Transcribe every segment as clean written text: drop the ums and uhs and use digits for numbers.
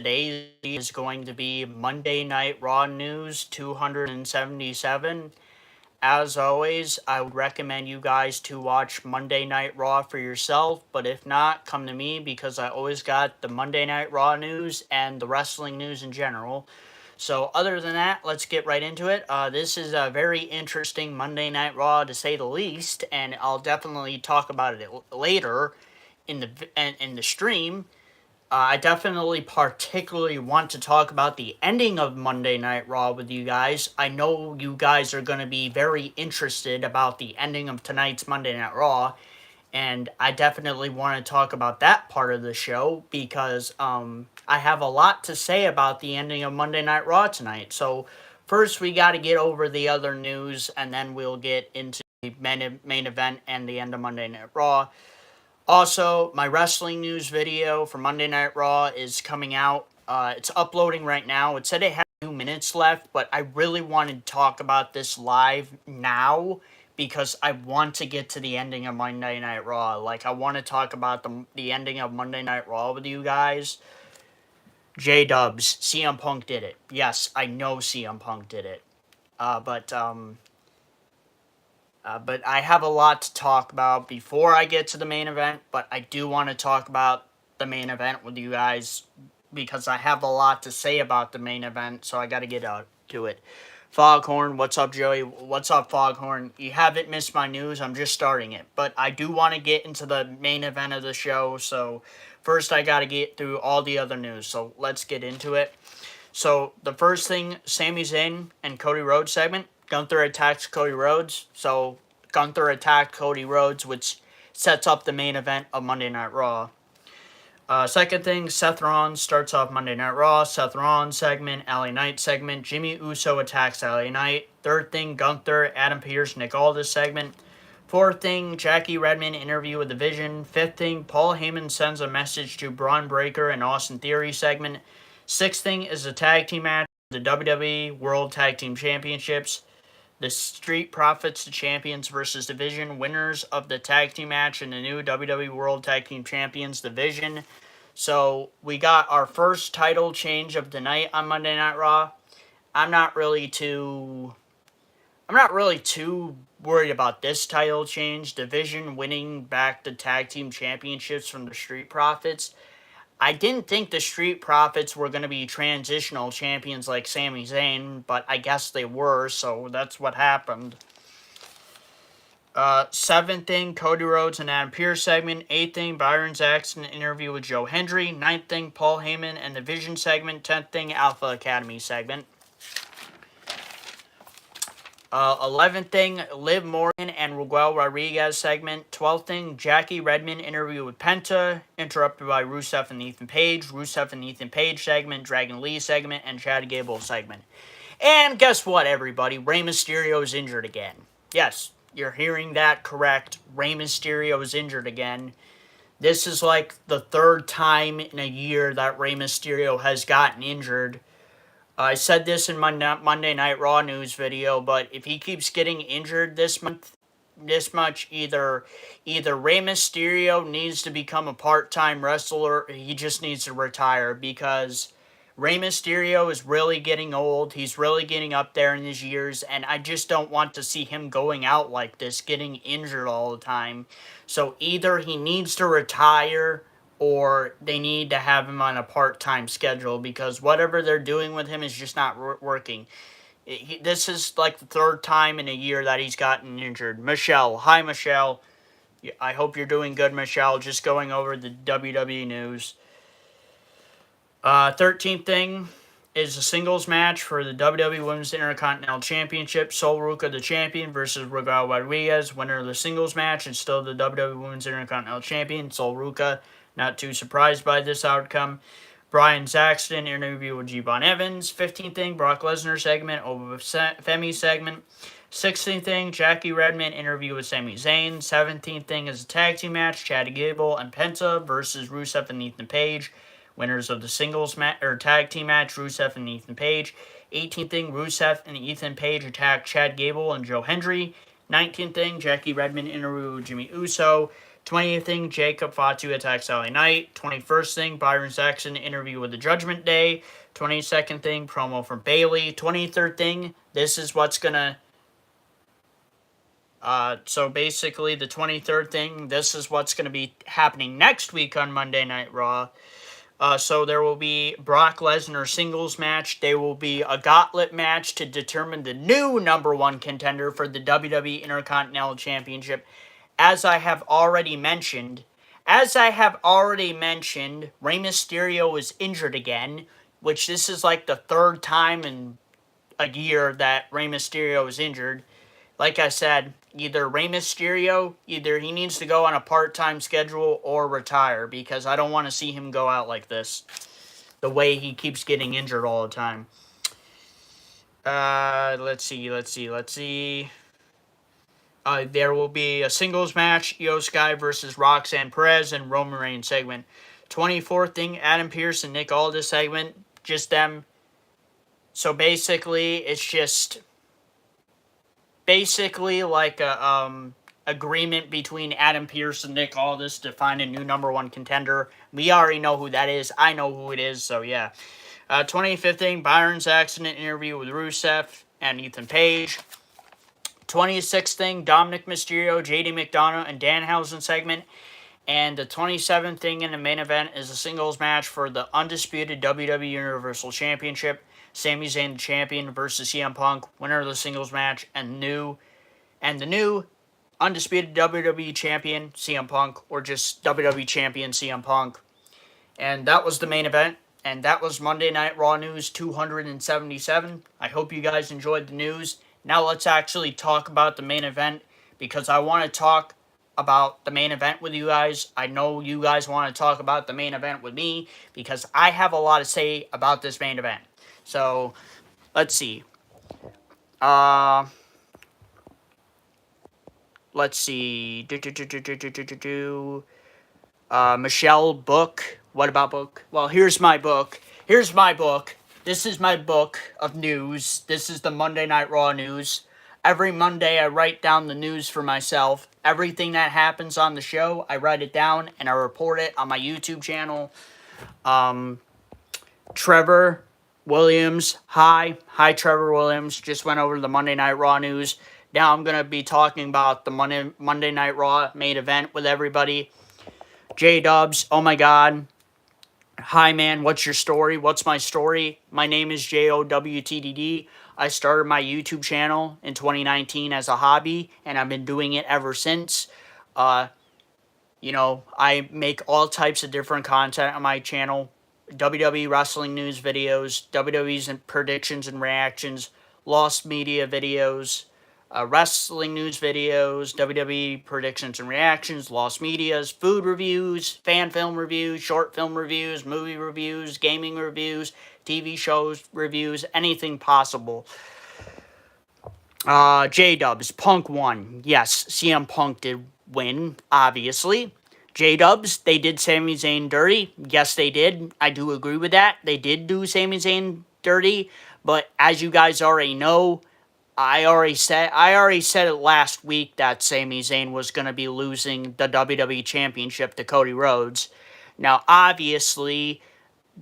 Today is going to be Monday Night Raw News 277. As always, I would recommend you guys to watch Monday Night Raw for yourself, but if not, come to me because I always got the Monday Night Raw news and the wrestling news in general. So other than that, let's get right into it. This is a very interesting Monday Night Raw to say the least, and I'll definitely talk about it later in the stream. I definitely particularly want to talk about the ending of Monday Night Raw with you guys. I know you guys are going to be very interested about the ending of tonight's Monday Night Raw, and I definitely want to talk about that part of the show because I have a lot to say about the ending of Monday Night Raw tonight. So first we got to get over the other news, and then we'll get into the main event and the end of Monday Night Raw. Also, my wrestling news video for Monday Night Raw is coming out. It's uploading right now. It said it had 2 minutes left, but I really wanted to talk about this live now because I want to get to the ending of Monday Night Raw. Like, I want to talk about the ending of Monday Night Raw with you guys. J-Dubs, CM Punk did it. Yes, I know CM Punk did it. But I have a lot to talk about before I get to the main event, but I do want to talk about the main event with you guys because I have a lot to say about the main event, so I got to get out to it. Foghorn, what's up, Joey? What's up, Foghorn? You haven't missed my news. I'm just starting it, but I do want to get into the main event of the show, so first I got to get through all the other news, so let's get into it. So the first thing, Sami Zayn and Cody Rhodes segment. Gunther attacks Cody Rhodes. So Gunther attacked Cody Rhodes, which sets up the main event of Monday Night Raw. Second thing, Seth Rollins starts off Monday Night Raw. Seth Rollins segment, LA Knight segment. Jimmy Uso attacks LA Knight. Third thing, Gunther, Adam Pearce, Nick Aldis segment. Fourth thing, Jackie Redmond interview with The Vision. Fifth thing, Paul Heyman sends a message to Braun Breaker and Austin Theory segment. Sixth thing is a tag team match, the WWE World Tag Team Championships. The Street Profits, the champions, versus Division, winners of the tag team match and the new WWE World Tag Team Champions, Division. So we got our first title change of the night on Monday Night Raw. I'm not really too worried about this title change. Division winning back the tag team championships from the Street Profits. I didn't think the Street Profits were going to be transitional champions like Sami Zayn, but I guess they were, so that's what happened. Seventh thing, Cody Rhodes and Adam Pearce segment. Eighth thing, Byron Saxton interview with Joe Hendry. Ninth thing, Paul Heyman and the Vision segment. 10th thing, Alpha Academy segment. 11th thing, Liv Morgan and Miguel Rodriguez segment. 12th thing, Jackie Redmond interview with Penta, interrupted by Rusev and Ethan Page. Rusev and Ethan Page segment, Dragon Lee segment, and Chad Gable segment. And guess what, everybody? Rey Mysterio is injured again. Yes, you're hearing that correct. Rey Mysterio is injured again. This is like the third time in a year that Rey Mysterio has gotten injured. I said this in my Monday Night Raw news video, but if he keeps getting injured this much, either Rey Mysterio needs to become a part-time wrestler, or he just needs to retire, because Rey Mysterio is really getting old. He's really getting up there in his years, and I just don't want to see him going out like this, getting injured all the time. So either he needs to retire, or they need to have him on a part-time schedule, because whatever they're doing with him is just not working. This is like the third time in a year that he's gotten injured. Michelle. Hi, Michelle. I hope you're doing good, Michelle. Just going over the WWE news. 13th thing is a singles match for the WWE Women's Intercontinental Championship. Sol Ruca, the champion, versus Miguel Rodriguez. Winner of the singles match and still the WWE Women's Intercontinental Champion, Sol Ruca. Not too surprised by this outcome. Brian Saxton interview with G-Bon Evans. 15th thing, Brock Lesnar segment over Femi segment. 16th thing, Jackie Redmond interview with Sami Zayn. 17th thing is a tag team match, Chad Gable and Penta versus Rusev and Ethan Page. Winners of the singles tag team match, Rusev and Ethan Page. 18th thing, Rusev and Ethan Page attack Chad Gable and Joe Hendry. 19th thing, Jackie Redmond interview with Jimmy Uso. 20th thing, Jacob Fatu attacks LA Knight. 21st thing, Byron Saxton interview with the Judgment Day. 22nd thing, promo from Bayley. 23rd thing, this is what's gonna... so basically, the 23rd thing, this is what's going to be happening next week on Monday Night Raw. So there will be Brock Lesnar singles match. There will be a gauntlet match to determine the new number one contender for the WWE Intercontinental Championship. As I have already mentioned, Rey Mysterio is injured again, which this is like the third time in a year that Rey Mysterio is injured. Like I said, either Rey Mysterio, either he needs to go on a part-time schedule or retire, because I don't want to see him go out like this, the way he keeps getting injured all the time. Let's see. There will be a singles match, Io Sky versus Roxanne Perez and Roman Reigns segment. 24th thing, Adam Pearce and Nick Aldis segment, just them. So basically, it's just... basically like a agreement between Adam Pearce and Nick Aldis to find a new number one contender. We already know who that is. I know who it is, so yeah. 25th thing, Byron Saxton interview with Rusev and Ethan Page. 26th thing, Dominic Mysterio, JD McDonough, and Danhausen segment. And the 27th thing in the main event is a singles match for the undisputed WWE Universal Championship. Sami Zayn, the champion, versus CM Punk, winner of the singles match, and the new undisputed WWE champion, CM Punk, or just WWE champion, CM Punk. And that was the main event, and that was Monday Night Raw News 277. I hope you guys enjoyed the news. Now let's actually talk about the main event, because I want to talk about the main event with you guys. I know you guys want to talk about the main event with me, because I have a lot to say about this main event. So, let's see. Let's see. Michelle book. What about book? Well, here's my book. This is my book of news. This is the Monday Night Raw news. Every Monday, I write down the news for myself. Everything that happens on the show, I write it down and I report it on my YouTube channel. Trevor Williams, hi Trevor Williams, just went over the Monday Night Raw news. Now I'm going to be talking about the Monday Night Raw main event with everybody. J-Dubs, oh my god. Hi man, what's your story? What's my story? My name is JOWTDD. I started my YouTube channel in 2019 as a hobby, and I've been doing it ever since. You know, I make all types of different content on my channel. WWE wrestling news videos, WWE's predictions and reactions, Lost Media videos, wrestling news videos, WWE predictions and reactions, Lost Medias, food reviews, fan film reviews, short film reviews, movie reviews, gaming reviews, TV shows reviews, anything possible. J-Dubs, Punk won. Yes, CM Punk did win, obviously. J-Dubs, they did Sami Zayn dirty. Yes, they did. I do agree with that. They did do Sami Zayn dirty. But as you guys already know, I already said it last week that Sami Zayn was going to be losing the WWE Championship to Cody Rhodes. Now, obviously,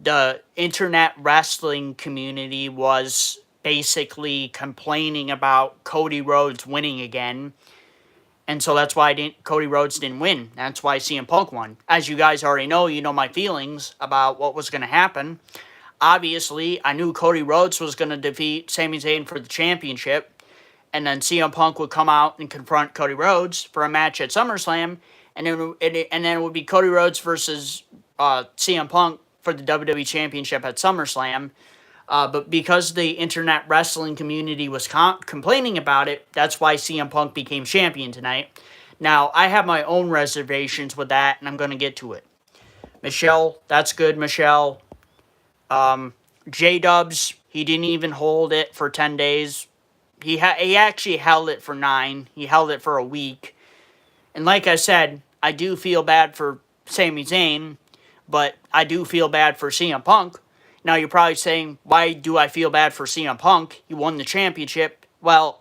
the internet wrestling community was basically complaining about Cody Rhodes winning again. And so that's why Cody Rhodes didn't win. That's why CM Punk won. As you guys already know, you know my feelings about what was going to happen. Obviously, I knew Cody Rhodes was going to defeat Sami Zayn for the championship. And then CM Punk would come out and confront Cody Rhodes for a match at SummerSlam. And then it would be Cody Rhodes versus CM Punk for the WWE Championship at SummerSlam. But because the internet wrestling community was complaining about it, that's why CM Punk became champion tonight. Now, I have my own reservations with that, and I'm going to get to it. Michelle, that's good, Michelle. J-Dubs, he didn't even hold it for 10 days. He actually held it for 9. He held it for a week. And like I said, I do feel bad for Sami Zayn, but I do feel bad for CM Punk. Now, you're probably saying, why do I feel bad for CM Punk? He won the championship. Well,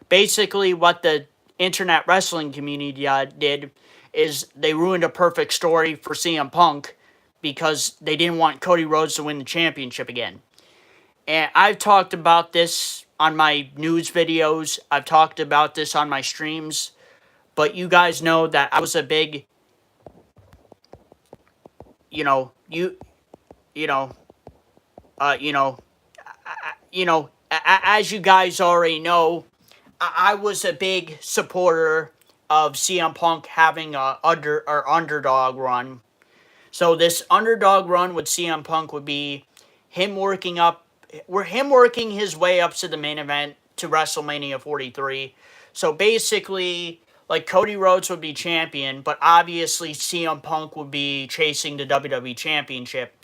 basically what the internet wrestling community did is they ruined a perfect story for CM Punk because they didn't want Cody Rhodes to win the championship again. And I've talked about this on my news videos. I've talked about this on my streams. But you guys know that I was a big, you know, you know, uh, you know, as you guys already know, I was a big supporter of CM Punk having a underdog run. So this underdog run with CM Punk would be him working his way up to the main event to WrestleMania 43. So basically, like Cody Rhodes would be champion, but obviously CM Punk would be chasing the WWE Championship,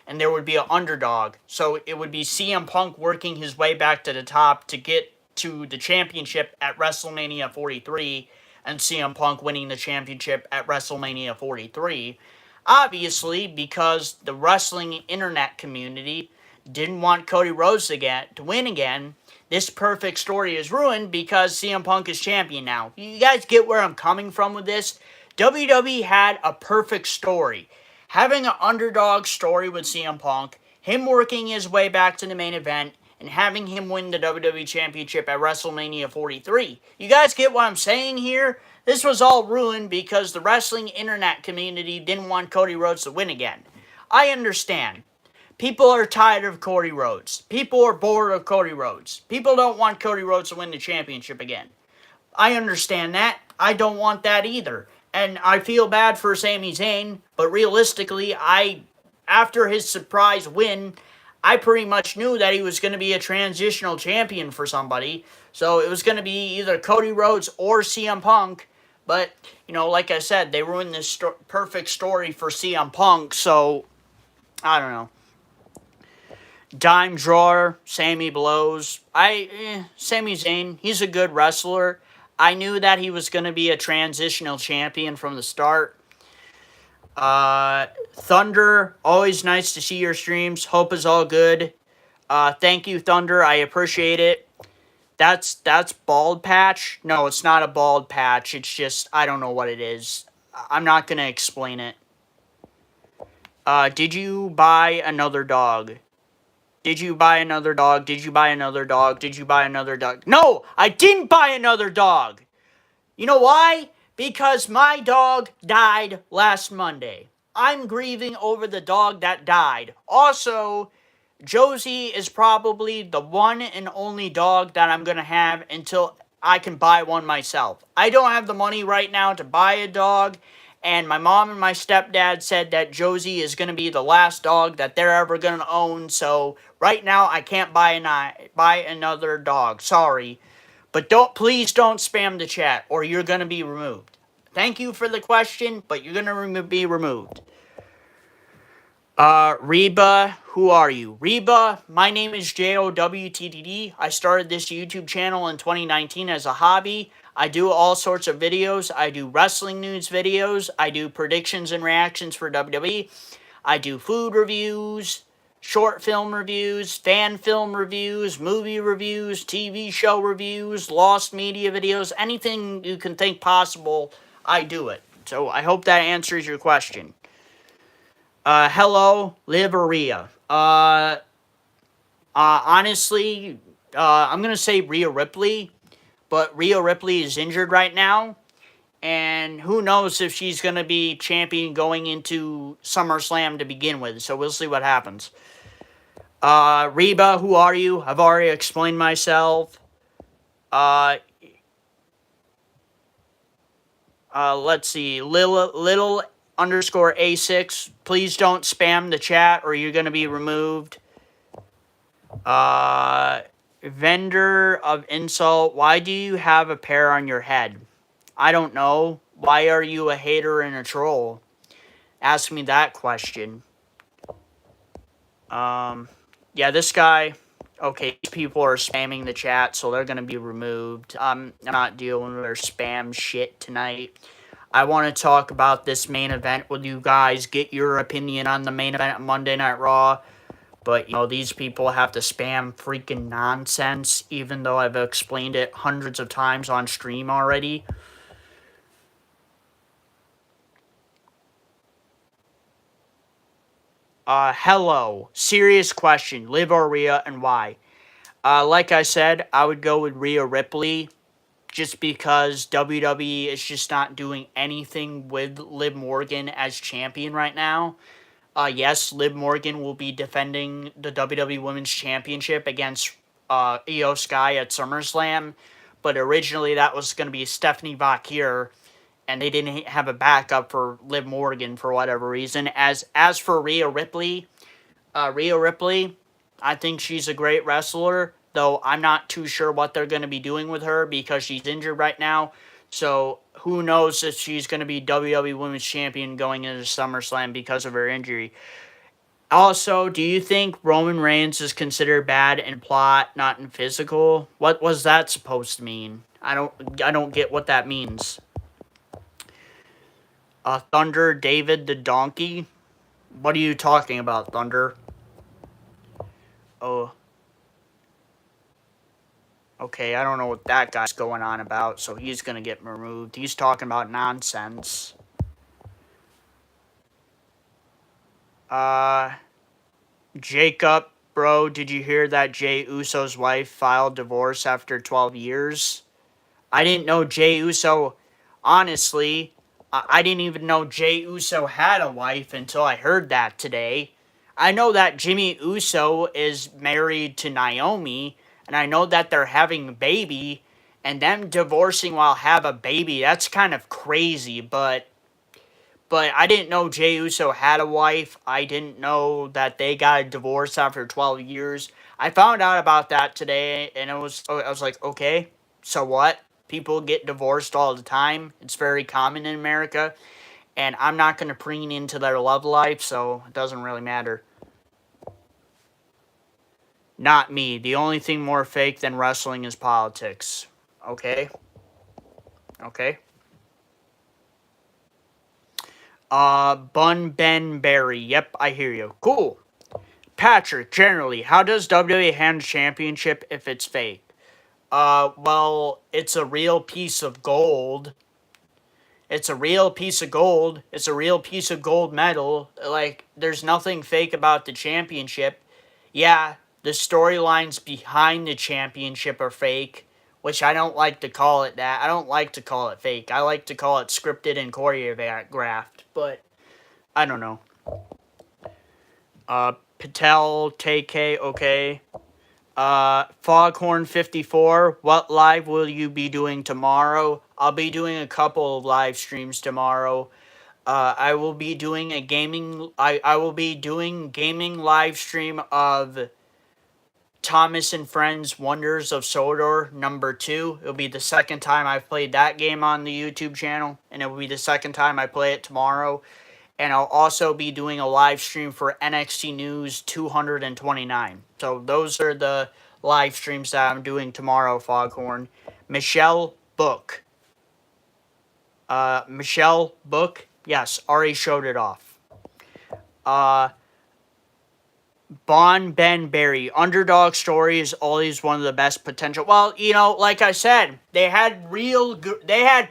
and there would be an underdog. So it would be CM Punk working his way back to the top to get to the championship at WrestleMania 43, and CM Punk winning the championship at WrestleMania 43. Obviously, because the wrestling internet community didn't want Cody Rhodes to win again, this perfect story is ruined because CM Punk is champion now. You guys get where I'm coming from with this? WWE had a perfect story. Having an underdog story with CM Punk, him working his way back to the main event, and having him win the WWE Championship at WrestleMania 43. You guys get what I'm saying here? This was all ruined because the wrestling internet community didn't want Cody Rhodes to win again. I understand. People are tired of Cody Rhodes. People are bored of Cody Rhodes. People don't want Cody Rhodes to win the championship again. I understand that. I don't want that either. And I feel bad for Sami Zayn, but realistically, after his surprise win, I pretty much knew that he was going to be a transitional champion for somebody. So it was going to be either Cody Rhodes or CM Punk. But, like I said, they ruined this perfect story for CM Punk. So, I don't know. Dime drawer, Sami blows. Sami Zayn, he's a good wrestler. I knew that he was going to be a transitional champion from the start. Thunder, always nice to see your streams. Hope is all good. Thank you, Thunder. I appreciate it. That's bald patch. No, it's not a bald patch. It's just, I don't know what it is. I'm not going to explain it. Did you buy another dog? Did you buy another dog? Did you buy another dog? Did you buy another dog? No, I didn't buy another dog. You know why? Because my dog died last Monday. I'm grieving over the dog that died. Also, Josie is probably the one and only dog that I'm going to have until I can buy one myself. I don't have the money right now to buy a dog, and my mom and my stepdad said that Josie is going to be the last dog that they're ever going to own, so right now I can't buy another dog. Sorry. But please don't spam the chat or you're going to be removed. Thank you for the question, but you're going to be removed. Reba, who are you? Reba, my name is JOWTTD. I started this YouTube channel in 2019 as a hobby. I do all sorts of videos. I do wrestling news videos. I do predictions and reactions for WWE. I do food reviews, short film reviews, fan film reviews, movie reviews, TV show reviews, lost media videos, anything you can think possible, I do it. So I hope that answers your question. Hello, Liveria. Honestly, I'm going to say Rhea Ripley, but Rhea Ripley is injured right now, and who knows if she's going to be champion going into SummerSlam to begin with, so we'll see what happens. Reba, who are you? I've already explained myself. Let's see. Little underscore A6. Please don't spam the chat or you're going to be removed. Vendor of insult. Why do you have a pear on your head? I don't know. Why are you a hater and a troll? Ask me that question. Yeah, this guy, okay, people are spamming the chat, so they're going to be removed. I'm not dealing with their spam shit tonight. I want to talk about this main event with you guys, get your opinion on the main event Monday Night Raw. But, these people have to spam freaking nonsense, even though I've explained it hundreds of times on stream already. Hello. Serious question. Liv or Rhea, and why? Like I said, I would go with Rhea Ripley just because WWE is just not doing anything with Liv Morgan as champion right now. Yes, Liv Morgan will be defending the WWE Women's Championship against Io Sky at SummerSlam, but originally that was going to be Stephanie Vakir, and they didn't have a backup for Liv Morgan for whatever reason. As for Rhea Ripley, I think she's a great wrestler, though I'm not too sure what they're going to be doing with her because she's injured right now. So who knows if she's going to be WWE Women's Champion going into SummerSlam because of her injury. Also, do you think Roman Reigns is considered bad in plot, not in physical? What was that supposed to mean? I don't get what that means. Thunder David the Donkey? What are you talking about, Thunder? Oh, okay, I don't know what that guy's going on about, so he's gonna get removed. He's talking about nonsense. Uh, Jacob, bro, did you hear that Jey Uso's wife filed divorce after 12 years? I didn't know Jey Uso, honestly, I didn't even know Jey Uso had a wife until I heard that today. I know that Jimmy Uso is married to Naomi, and I know that they're having a baby, and them divorcing while have a baby, that's kind of crazy, but I didn't know Jey Uso had a wife. I didn't know that they got a divorce after 12 years. I found out about that today, and I was like, okay, so what? People get divorced all the time. It's very common in America, and I'm not going to preen into their love life, so it doesn't really matter. Not me. The only thing more fake than wrestling is politics. Okay? Okay? Bun Ben Berry. Yep, I hear you. Cool. Patrick, generally, how does WWE handle championship if it's fake? Well, it's a real piece of gold. It's a real piece of gold. It's a real piece of gold medal. Like, there's nothing fake about the championship. Yeah, the storylines behind the championship are fake, which I don't like to call it that. I don't like to call it fake. I like to call it scripted and choreographed, but I don't know. Patel, TK, okay. Foghorn 54, what live will you be doing tomorrow? I'll be doing a couple of live streams tomorrow. I will be doing a gaming, I will be doing gaming live stream of Thomas and Friends Wonders of Sodor #2. It'll be the second time I've played that game on the YouTube channel, and it will be the second time I play it tomorrow. And I'll also be doing a live stream for NXT News 229. So those are the live streams that I'm doing tomorrow, Foghorn. Michelle Book. Michelle Book. Yes, already showed it off. Bon Ben Berry. Underdog story is always one of the best potential. Well, you know, like I said, they had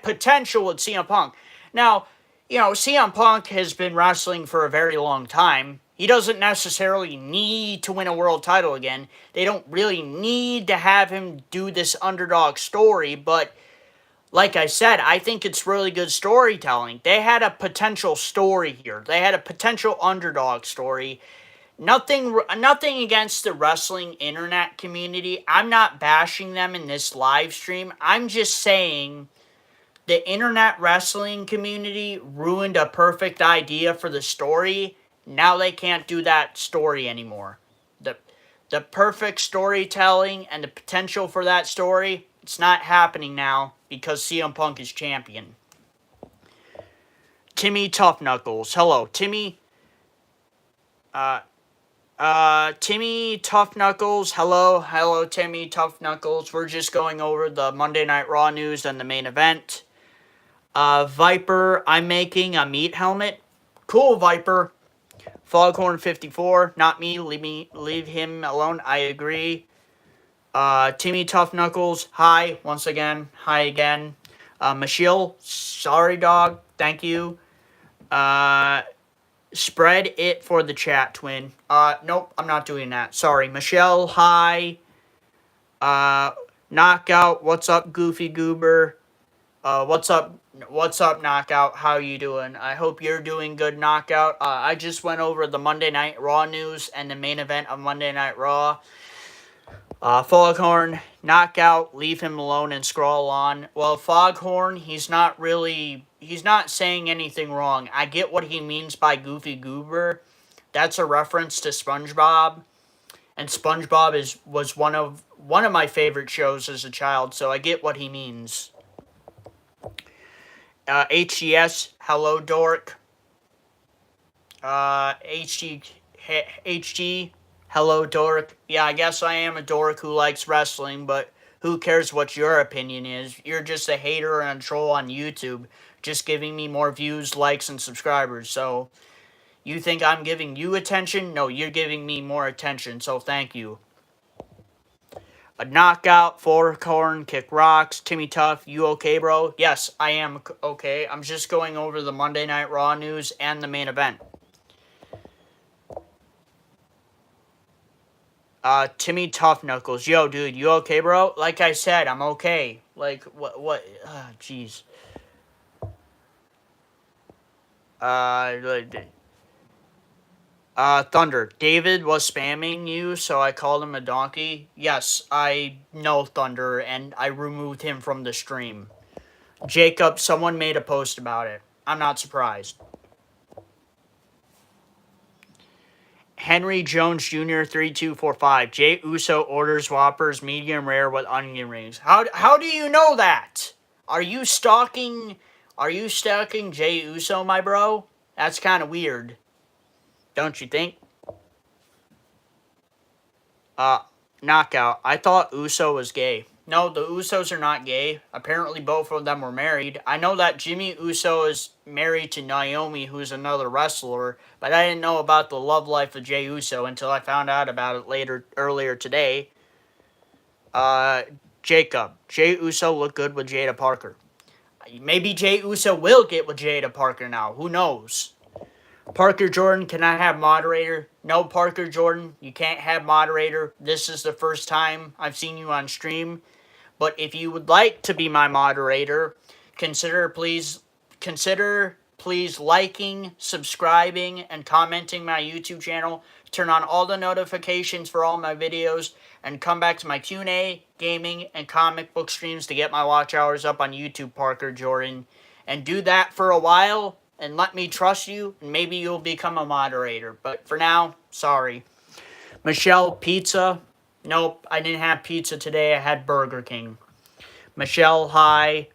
potential with CM Punk. Now, you know, CM Punk has been wrestling for a very long time. He doesn't necessarily need to win a world title again. They don't really need to have him do this underdog story, but like I said, I think it's really good storytelling. They had a potential story here. They had a potential underdog story. Nothing against the wrestling internet community. I'm not bashing them in this live stream. I'm just saying the internet wrestling community ruined a perfect idea for the story. Now they can't do that story anymore. The perfect storytelling and the potential for that story, it's not happening now because CM Punk is champion. Timmy Tough Knuckles. Hello, Timmy. Timmy Tough Knuckles. Hello, Timmy Tough Knuckles. We're just going over the Monday Night Raw news and the main event. Viper, I'm making a meat helmet. Cool, Viper. Foghorn 54, not me. Leave him alone. I agree. Timmy Tough Knuckles. Hi, once again. Hi again. Michelle, sorry, dog. Thank you. Spread it for the chat, twin. Nope, I'm not doing that. Sorry. Michelle, hi. Knockout, what's up, Goofy Goober? What's up? What's up, Knockout? How you doing? I hope you're doing good, Knockout. I just went over the Monday Night Raw news and the main event of Monday Night Raw. Foghorn, Knockout, leave him alone and scroll on. Well, Foghorn, he's not saying anything wrong. I get what he means by Goofy Goober. That's a reference to SpongeBob. And SpongeBob was one of my favorite shows as a child, so I get what he means. HGS, hello, dork. HG, hello, dork. Yeah, I guess I am a dork who likes wrestling, but who cares what your opinion is? You're just a hater and a troll on YouTube, just giving me more views, likes, and subscribers. So, you think I'm giving you attention? No, you're giving me more attention, so thank you. A knockout, Foghorn, kick rocks, Timmy Tough, you okay, bro? Yes, I am okay. I'm just going over the Monday Night Raw news and the main event. Timmy Tough Knuckles, yo, dude, you okay, bro? Like I said, I'm okay. Like, what, jeez. Thunder, David was spamming you, so I called him a donkey. Yes, I know Thunder, and I removed him from the stream. Jacob, someone made a post about it. I'm not surprised. Henry Jones Jr. 3245. Jay Uso orders Whoppers medium rare with onion rings. How do you know that? Are you stalking Jay Uso, my bro? That's kind of weird. Don't you think? Knockout. I thought Uso was gay. No, the Usos are not gay. Apparently both of them were married. I know that Jimmy Uso is married to Naomi, who's another wrestler, but I didn't know about the love life of Jay Uso until I found out about it earlier today. Jacob. Jay Uso looked good with Jada Parker. Maybe Jay Uso will get with Jada Parker now. Who knows? Parker Jordan, can I have moderator? No, Parker Jordan, you can't have moderator. This is the first time I've seen you on stream. But if you would like to be my moderator, consider please liking, subscribing, and commenting my YouTube channel. Turn on all the notifications for all my videos, and come back to my Q&A, gaming, and comic book streams to get my watch hours up on YouTube, Parker Jordan. And do that for a while, and let me trust you, and maybe you'll become a moderator. But for now, sorry. Michelle, pizza? Nope, I didn't have pizza today. I had Burger King. Michelle, hi.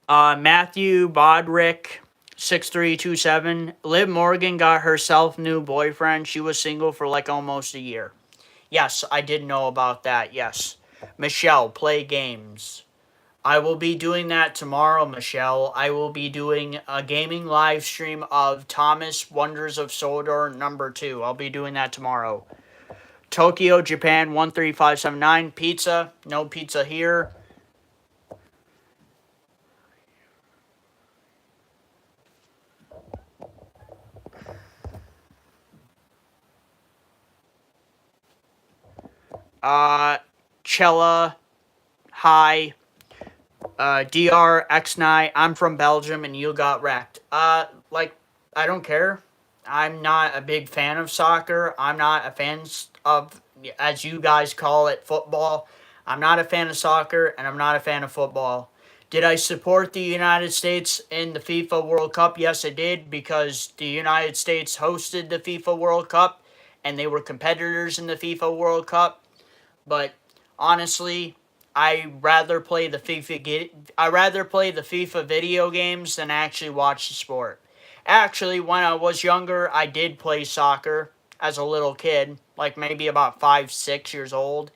Matthew Bodrick, 6327. Liv Morgan got herself new boyfriend. She was single for like almost a year. Yes, I did know about that, yes. Michelle, play games. I will be doing that tomorrow, Michelle. I will be doing a gaming live stream of Thomas Wonders of Sodor #2. I'll be doing that tomorrow. Tokyo, Japan, 13579. Pizza. No pizza here. Chella, hi. DRX9, I'm from Belgium and you got wrecked. I don't care. I'm not a big fan of soccer. I'm not a fan of, as you guys call it, football. I'm not a fan of soccer, and I'm not a fan of football. Did I support the United States in the FIFA World Cup? Yes, I did, because the United States hosted the FIFA World Cup, and they were competitors in the FIFA World Cup. But honestly, I rather play the FIFA video games than actually watch the sport. Actually, when I was younger, I did play soccer as a little kid, like maybe about 5, 6 years old.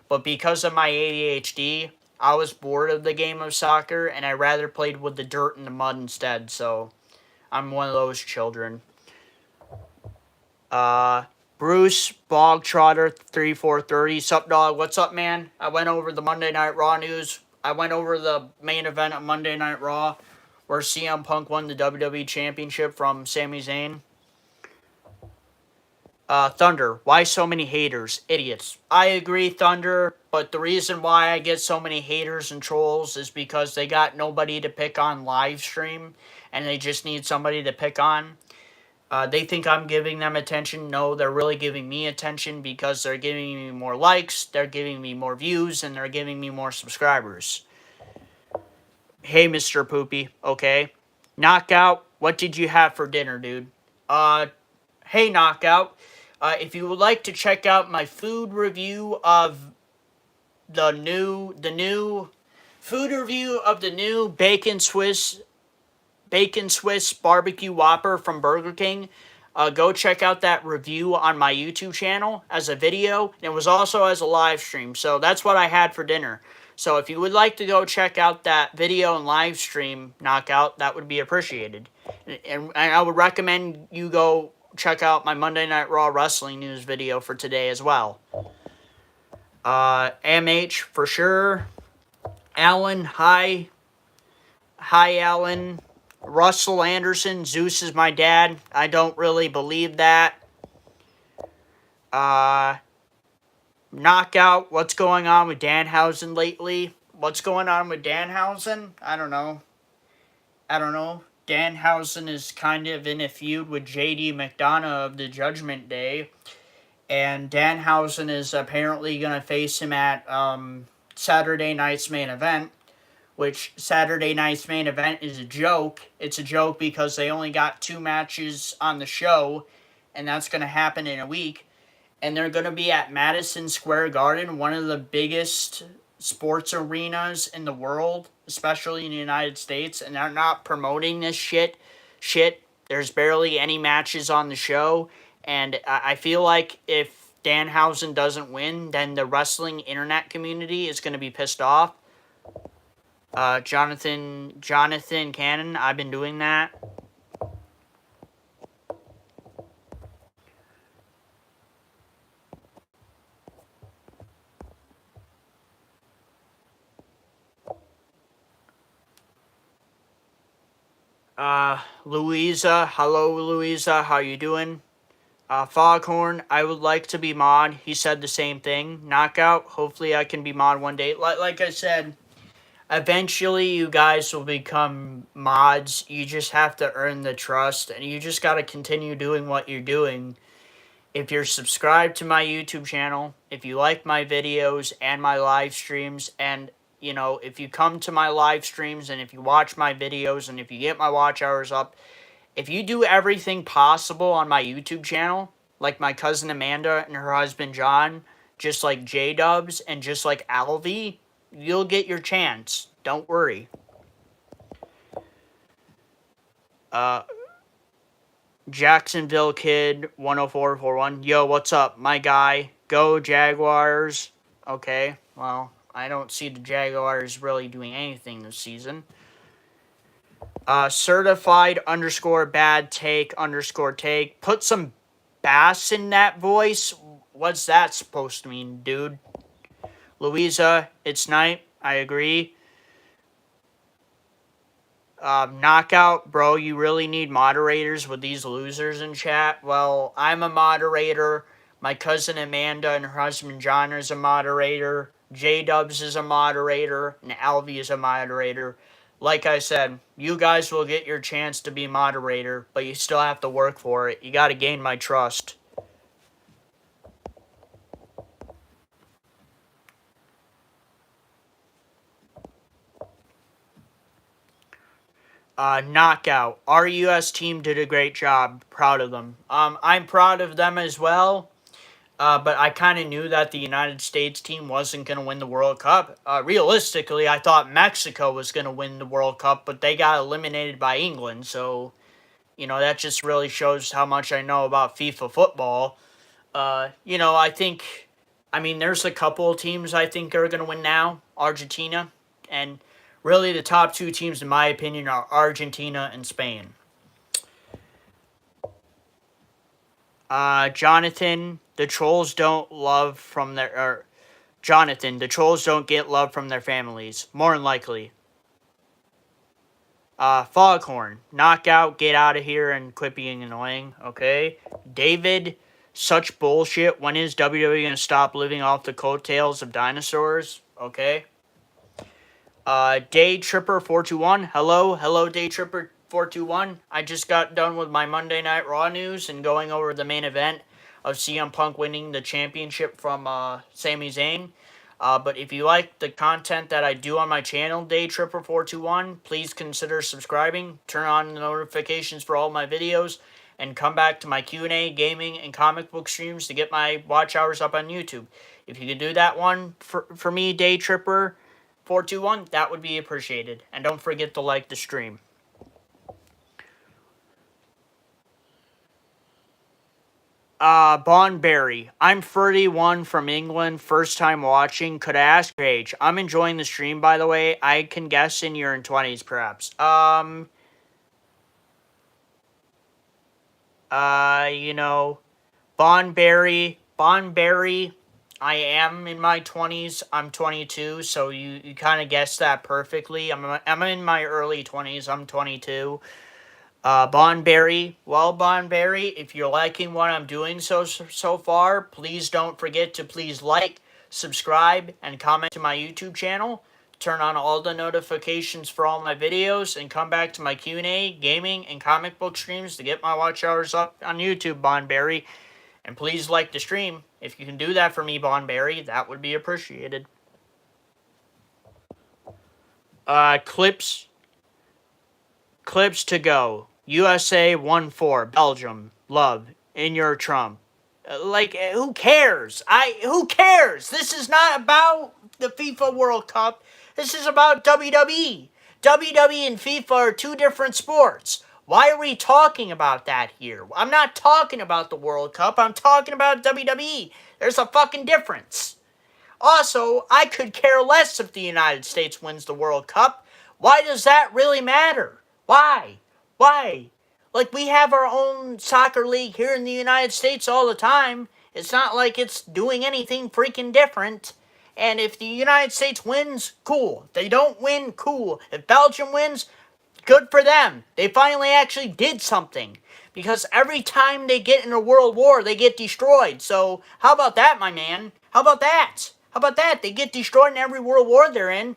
But because of my ADHD, I was bored of the game of soccer, and I rather played with the dirt and the mud instead. So, I'm one of those children. Bruce Bogtrotter 3430. Sup, dog? What's up, man? I went over the Monday Night Raw news. I went over the main event of Monday Night Raw. where CM Punk won the WWE Championship from Sami Zayn. Thunder, why so many haters? Idiots. I agree, Thunder, but the reason why I get so many haters and trolls is because they got nobody to pick on Livestream, and they just need somebody to pick on. They think I'm giving them attention. No, they're really giving me attention because they're giving me more likes, they're giving me more views, and they're giving me more subscribers. Hey, Mr. Poopy, okay? Knockout, what did you have for dinner, dude? Hey, Knockout, if you would like to check out my food review of the new bacon Swiss barbecue Whopper from Burger King, go check out that review on my YouTube channel as a video. And it was also as a live stream. So that's what I had for dinner. So if you would like to go check out that video and live stream, Knockout, that would be appreciated. And I would recommend you go check out my Monday Night Raw Wrestling News video for today as well. MH for sure. Alan, hi. Hi, Alan. Russell Anderson, Zeus is my dad. I don't really believe that. Knockout, what's going on with Danhausen lately? What's going on with Danhausen? I don't know. Danhausen is kind of in a feud with JD McDonough of the Judgment Day. And Danhausen is apparently going to face him at Saturday night's main event. Which Saturday night's main event is a joke. It's a joke because they only got 2 matches on the show, and that's going to happen in a week. And they're going to be at Madison Square Garden, one of the biggest sports arenas in the world, especially in the United States, and they're not promoting this shit. There's barely any matches on the show, and I feel like if Danhausen doesn't win, then the wrestling internet community is going to be pissed off. Jonathan Cannon, I've been doing that. Louisa, hello Louisa, how you doing? Foghorn, I would like to be mod. He said the same thing. Knockout, hopefully I can be mod one day. Like I said, eventually you guys will become mods. You just have to earn the trust, and you just got to continue doing what you're doing. If you're subscribed to my YouTube channel, if you like my videos and my live streams, and you know, if you come to my live streams and if you watch my videos and if you get my watch hours up, if you do everything possible on my YouTube channel, like my cousin Amanda and her husband John, just like J-Dubs and just like Alvy, you'll get your chance. Don't worry. Jacksonville Kid 10441. Yo, what's up, my guy? Go Jaguars. Okay, well, I don't see the Jaguars really doing anything this season. Certified _ bad take _ take. Put some bass in that voice. What's that supposed to mean, dude? Louisa, it's night. I agree. Knockout, bro, you really need moderators with these losers in chat. Well, I'm a moderator. My cousin Amanda and her husband John is a moderator. J-Dubs is a moderator. And Alvy is a moderator. Like I said, you guys will get your chance to be moderator, but you still have to work for it. You got to gain my trust. Knockout. Our U.S. team did a great job. Proud of them. I'm proud of them as well. But I kind of knew that the United States team wasn't going to win the World Cup. Realistically, I thought Mexico was going to win the World Cup, but they got eliminated by England. So, you know, that just really shows how much I know about FIFA football. You know, I mean, there's a couple of teams I think are going to win now. Argentina. And really the top 2 teams, in my opinion, are Argentina and Spain. Jonathan, the trolls don't love from their... Jonathan, the trolls don't get love from their families. More than likely. Foghorn, knockout, get out of here and quit being annoying, okay? David, such bullshit. When is WWE gonna stop living off the coattails of dinosaurs? Okay. Day Tripper 421. Hello, Day Tripper 421. I just got done with my Monday Night Raw news and going over the main event of CM Punk winning the championship from Sami Zayn. But if you like the content that I do on my channel, Day Tripper 421, please consider subscribing, turn on the notifications for all my videos, and come back to my Q&A, gaming, and comic book streams to get my watch hours up on YouTube. If you could do that one for me, Day Tripper 421, that would be appreciated. And don't forget to like the stream. Bonberry. I'm 31 from England, first time watching. Could I ask your age? I'm enjoying the stream, by the way. I can guess in your 20s, perhaps. You know, Bonberry, I am in my 20s. I'm 22, so you kind of guessed that perfectly. I'm in my early 20s. I'm 22. Bonberry, well, Bonberry, if you're liking what I'm doing so far, please don't forget to please like, subscribe, and comment to my YouTube channel. Turn on all the notifications for all my videos, and come back to my Q&A, gaming, and comic book streams to get my watch hours up on YouTube, Bonberry. And please like the stream. If you can do that for me, Bonberry, that would be appreciated. Clips to go. USA 1-4. Belgium. Love. In your Trump. Who cares? Who cares? This is not about the FIFA World Cup. This is about WWE. WWE and FIFA are two different sports. Why are we talking about that here? I'm not talking about the World Cup. I'm talking about WWE. There's a fucking difference. Also, I could care less if the United States wins the World Cup. Why does that really matter? Why? Like, we have our own soccer league here in the United States all the time. It's not like it's doing anything freaking different. And if the United States wins, cool. If they don't win, cool. If Belgium wins, good for them. They finally actually did something. Because every time they get in a world war, they get destroyed. So, how about that, my man? How about that? They get destroyed in every world war they're in.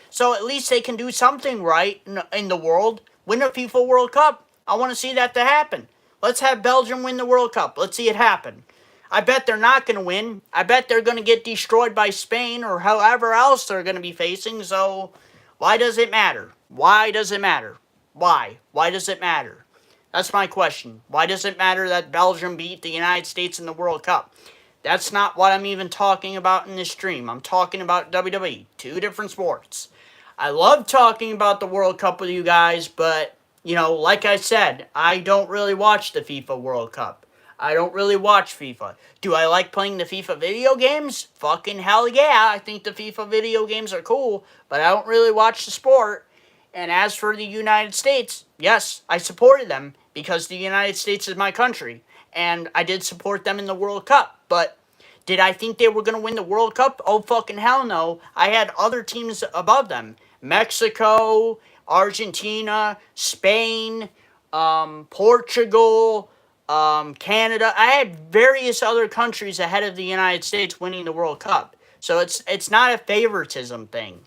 So at least they can do something right in the world. Win a FIFA World Cup. I want to see that to happen. Let's have Belgium win the World Cup. Let's see it happen. I bet they're not going to win. I bet they're going to get destroyed by Spain or however else they're going to be facing. So why does it matter? Why does it matter? Why? Why does it matter? That's my question. Why does it matter that Belgium beat the United States in the World Cup? That's not what I'm even talking about in this stream. I'm talking about WWE. Two different sports. I love talking about the World Cup with you guys, but, you know, like I said, I don't really watch the FIFA World Cup. I don't really watch FIFA. Do I like playing the FIFA video games? Fucking hell yeah, I think the FIFA video games are cool, but I don't really watch the sport. And as for the United States, yes, I supported them because the United States is my country, and I did support them in the World Cup, but did I think they were going to win the World Cup? Oh, fucking hell no. I had other teams above them. Mexico, Argentina, Spain, Portugal, Canada. I had various other countries ahead of the United States winning the World Cup. So it's not a favoritism thing.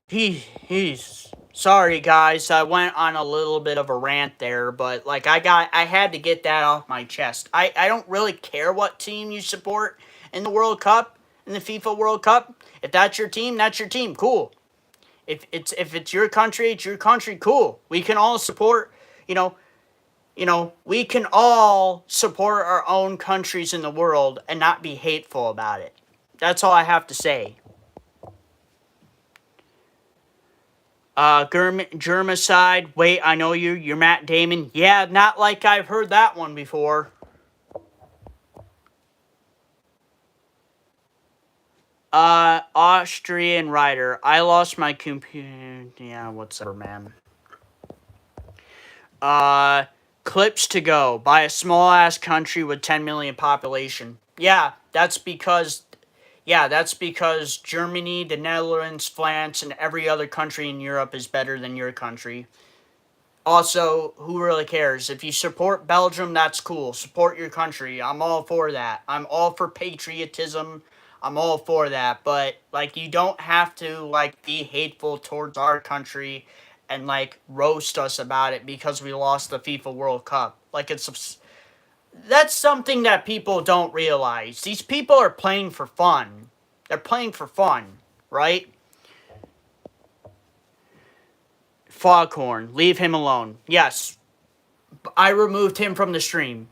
He's sorry guys, I went on a little bit of a rant there, but like I had to get that off my chest. I don't really care what team you support in the World Cup, in the FIFA World Cup. If that's your team, that's your team. Cool. If it's your country, it's your country. Cool. We can all support, you know, we can all support our own countries in the world and not be hateful about it. That's all I have to say. Germicide. Wait, I know you. You're Matt Damon. Yeah, not like I've heard that one before. Austrian writer. I lost my computer. Yeah, whatever, man. Clips to go. By a small-ass country with 10 million population. Yeah, that's because... Yeah, that's because Germany, the Netherlands, France, and every other country in Europe is better than your country. Also, who really cares? If you support Belgium, that's cool. Support your country. I'm all for that. I'm all for patriotism. I'm all for that. But, like, you don't have to, like, be hateful towards our country and, like, roast us about it because we lost the FIFA World Cup. Like, that's something that people don't realize. These people are playing for fun. They're playing for fun, right? Foghorn, leave him alone. Yes, I removed him from the stream.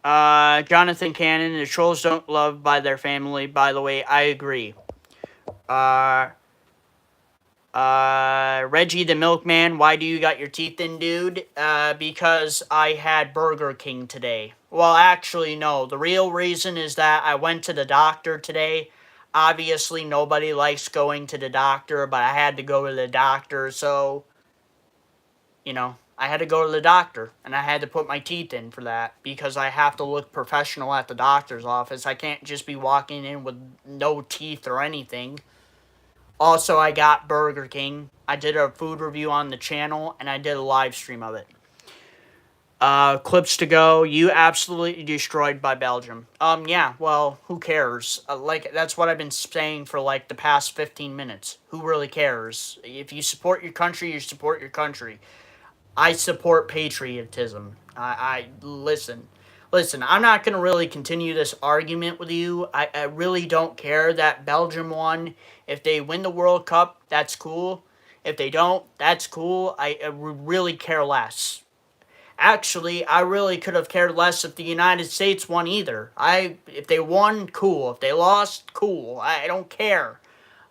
Jonathan Cannon, the trolls don't love by their family. By the way, I agree. Reggie the Milkman, why do you got your teeth in, dude? Because I had Burger King today. Well, actually, no. The real reason is that I went to the doctor today. Obviously, nobody likes going to the doctor, but I had to go to the doctor, so, you know, I had to go to the doctor, and I had to put my teeth in for that, because I have to look professional at the doctor's office. I can't just be walking in with no teeth or anything. Also, I got Burger King. I did a food review on the channel, and I did a live stream of it. Clips to go. You absolutely destroyed by Belgium. Yeah, well, who cares? Like, that's what I've been saying for, like, the past 15 minutes. Who really cares? If you support your country, you support your country. I support patriotism. Listen, I'm not going to really continue this argument with you. I really don't care that Belgium won. If they win the World Cup, that's cool. If they don't, that's cool. I really care less. Actually, I really could have cared less if the United States won either. If they won, cool. If they lost, cool. I don't care.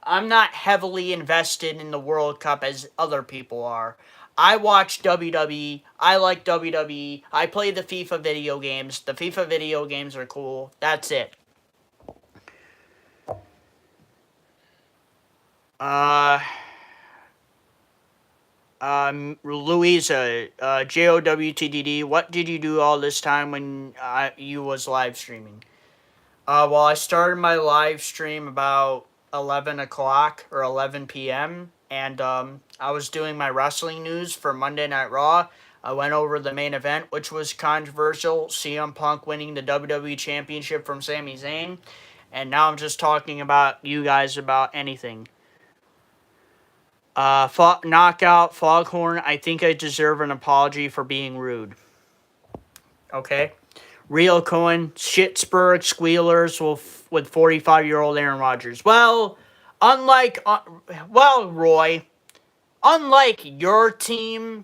I'm not heavily invested in the World Cup as other people are. I watch WWE. I like WWE. I play the FIFA video games. The FIFA video games are cool. That's it. Louisa, JOWTDD, what did you do all this time when you was live streaming? Well, I started my live stream about 11 o'clock or 11 p.m. And I was doing my wrestling news for Monday Night Raw. I went over the main event, which was controversial. CM Punk winning the WWE Championship from Sami Zayn. And now I'm just talking about you guys about anything. Knockout, Foghorn, I think I deserve an apology for being rude. Okay? Real Cohen, Schittsburg Squealers with 45-year-old Aaron Rodgers. Well, Roy, unlike your team,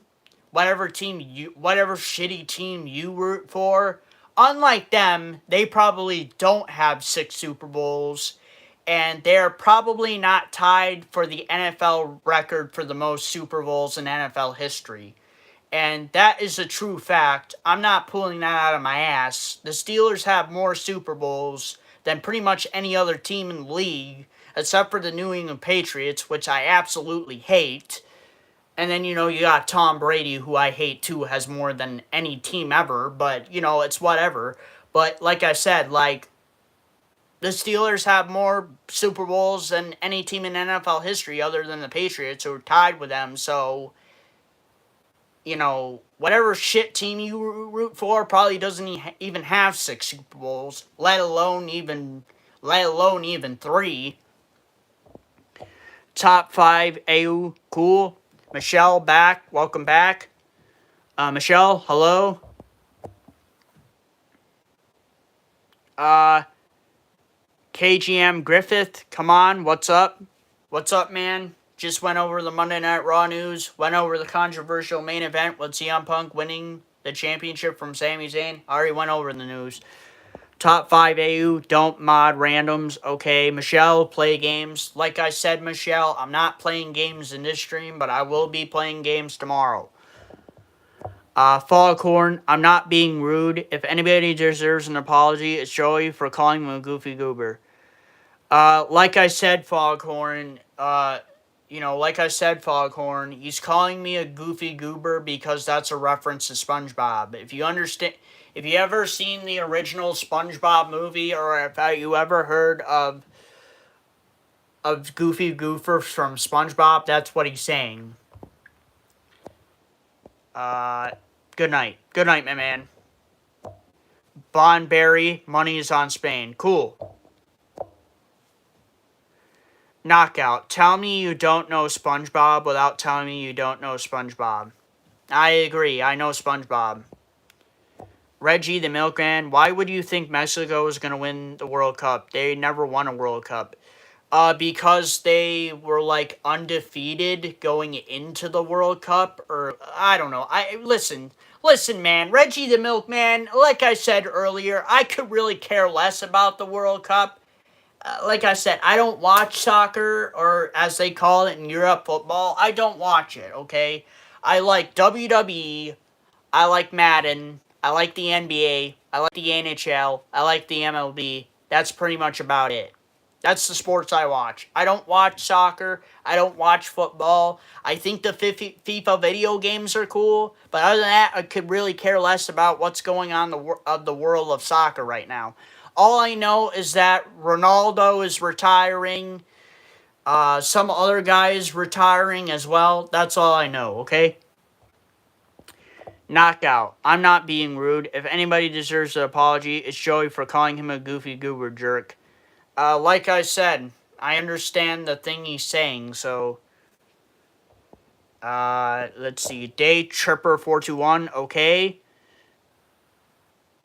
whatever shitty team you root for, unlike them, they probably don't have 6 Super Bowls, and they're probably not tied for the NFL record for the most Super Bowls in NFL history. And that is a true fact. I'm not pulling that out of my ass. The Steelers have more Super Bowls than pretty much any other team in the league, except for the New England Patriots, which I absolutely hate. And then, you got Tom Brady, who I hate too, has more than any team ever, but, it's whatever. But like I said, the Steelers have more Super Bowls than any team in NFL history other than the Patriots, who are tied with them, so whatever shit team you root for probably doesn't even have 6 Super Bowls, let alone even 3. Top 5 AU, cool. Michelle, back. Welcome back. Michelle, hello. KGM Griffith, come on, what's up? What's up, man? Just went over the Monday Night Raw news, went over the controversial main event with CM Punk winning the championship from Sami Zayn. I already went over the news. Top 5 AU, don't mod randoms. Okay, Michelle, play games. Like I said, Michelle, I'm not playing games in this stream, but I will be playing games tomorrow. Foghorn, I'm not being rude. If anybody deserves an apology, it's Joey for calling him a goofy goober. Like I said, Foghorn, you know, like I said, Foghorn, he's calling me a goofy goober because that's a reference to SpongeBob. If you ever seen the original SpongeBob movie, or if you ever heard of Goofy Goofer from SpongeBob, that's what he's saying. Uh, good night. Good night, my man. Bon Barry, money is on Spain. Cool. Knockout. Tell me you don't know SpongeBob without telling me you don't know SpongeBob. I agree. I know SpongeBob. Reggie the Milkman. Why would you think Mexico was going to win the World Cup? They never won a World Cup. Because they were like undefeated going into the World Cup, or I don't know. Listen, man. Reggie the Milkman. Like I said earlier, I could really care less about the World Cup. Like I said, I don't watch soccer, or as they call it in Europe, football. I don't watch it. Okay, I like WWE. I like Madden. I like the NBA. I like the NHL. I like the MLB. That's pretty much about it. That's the sports I watch. I don't watch soccer. I don't watch football. I think the FIFA video games are cool, but other than that, I could really care less about what's going on of the world of soccer right now. All I know is that Ronaldo is retiring. Some other guy is retiring as well. That's all I know, okay? Knockout. I'm not being rude. If anybody deserves an apology, it's Joey for calling him a goofy goober jerk. Like I said, I understand the thing he's saying, so... let's see. Day Tripper 421, okay.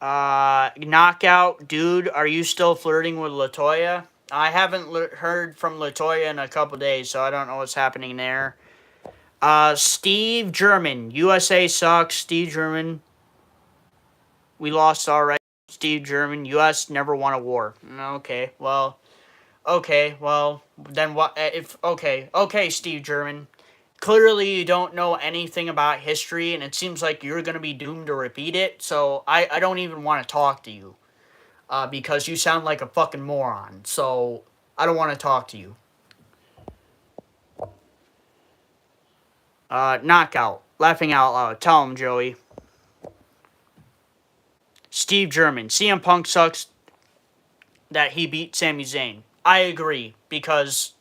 Knockout. Dude, are you still flirting with LaToya? I haven't heard from LaToya in a couple days, so I don't know what's happening there. Steve German. USA sucks. Steve German. We lost already. Steve German. US never won a war. Okay, well, then what? Okay, Steve German. Clearly, you don't know anything about history, and it seems like you're going to be doomed to repeat it, so I don't even want to talk to you. Because you sound like a fucking moron, so I don't want to talk to you. Knockout. Laughing out loud. Tell him, Joey. Steve German. CM Punk sucks that he beat Sami Zayn. I agree, because,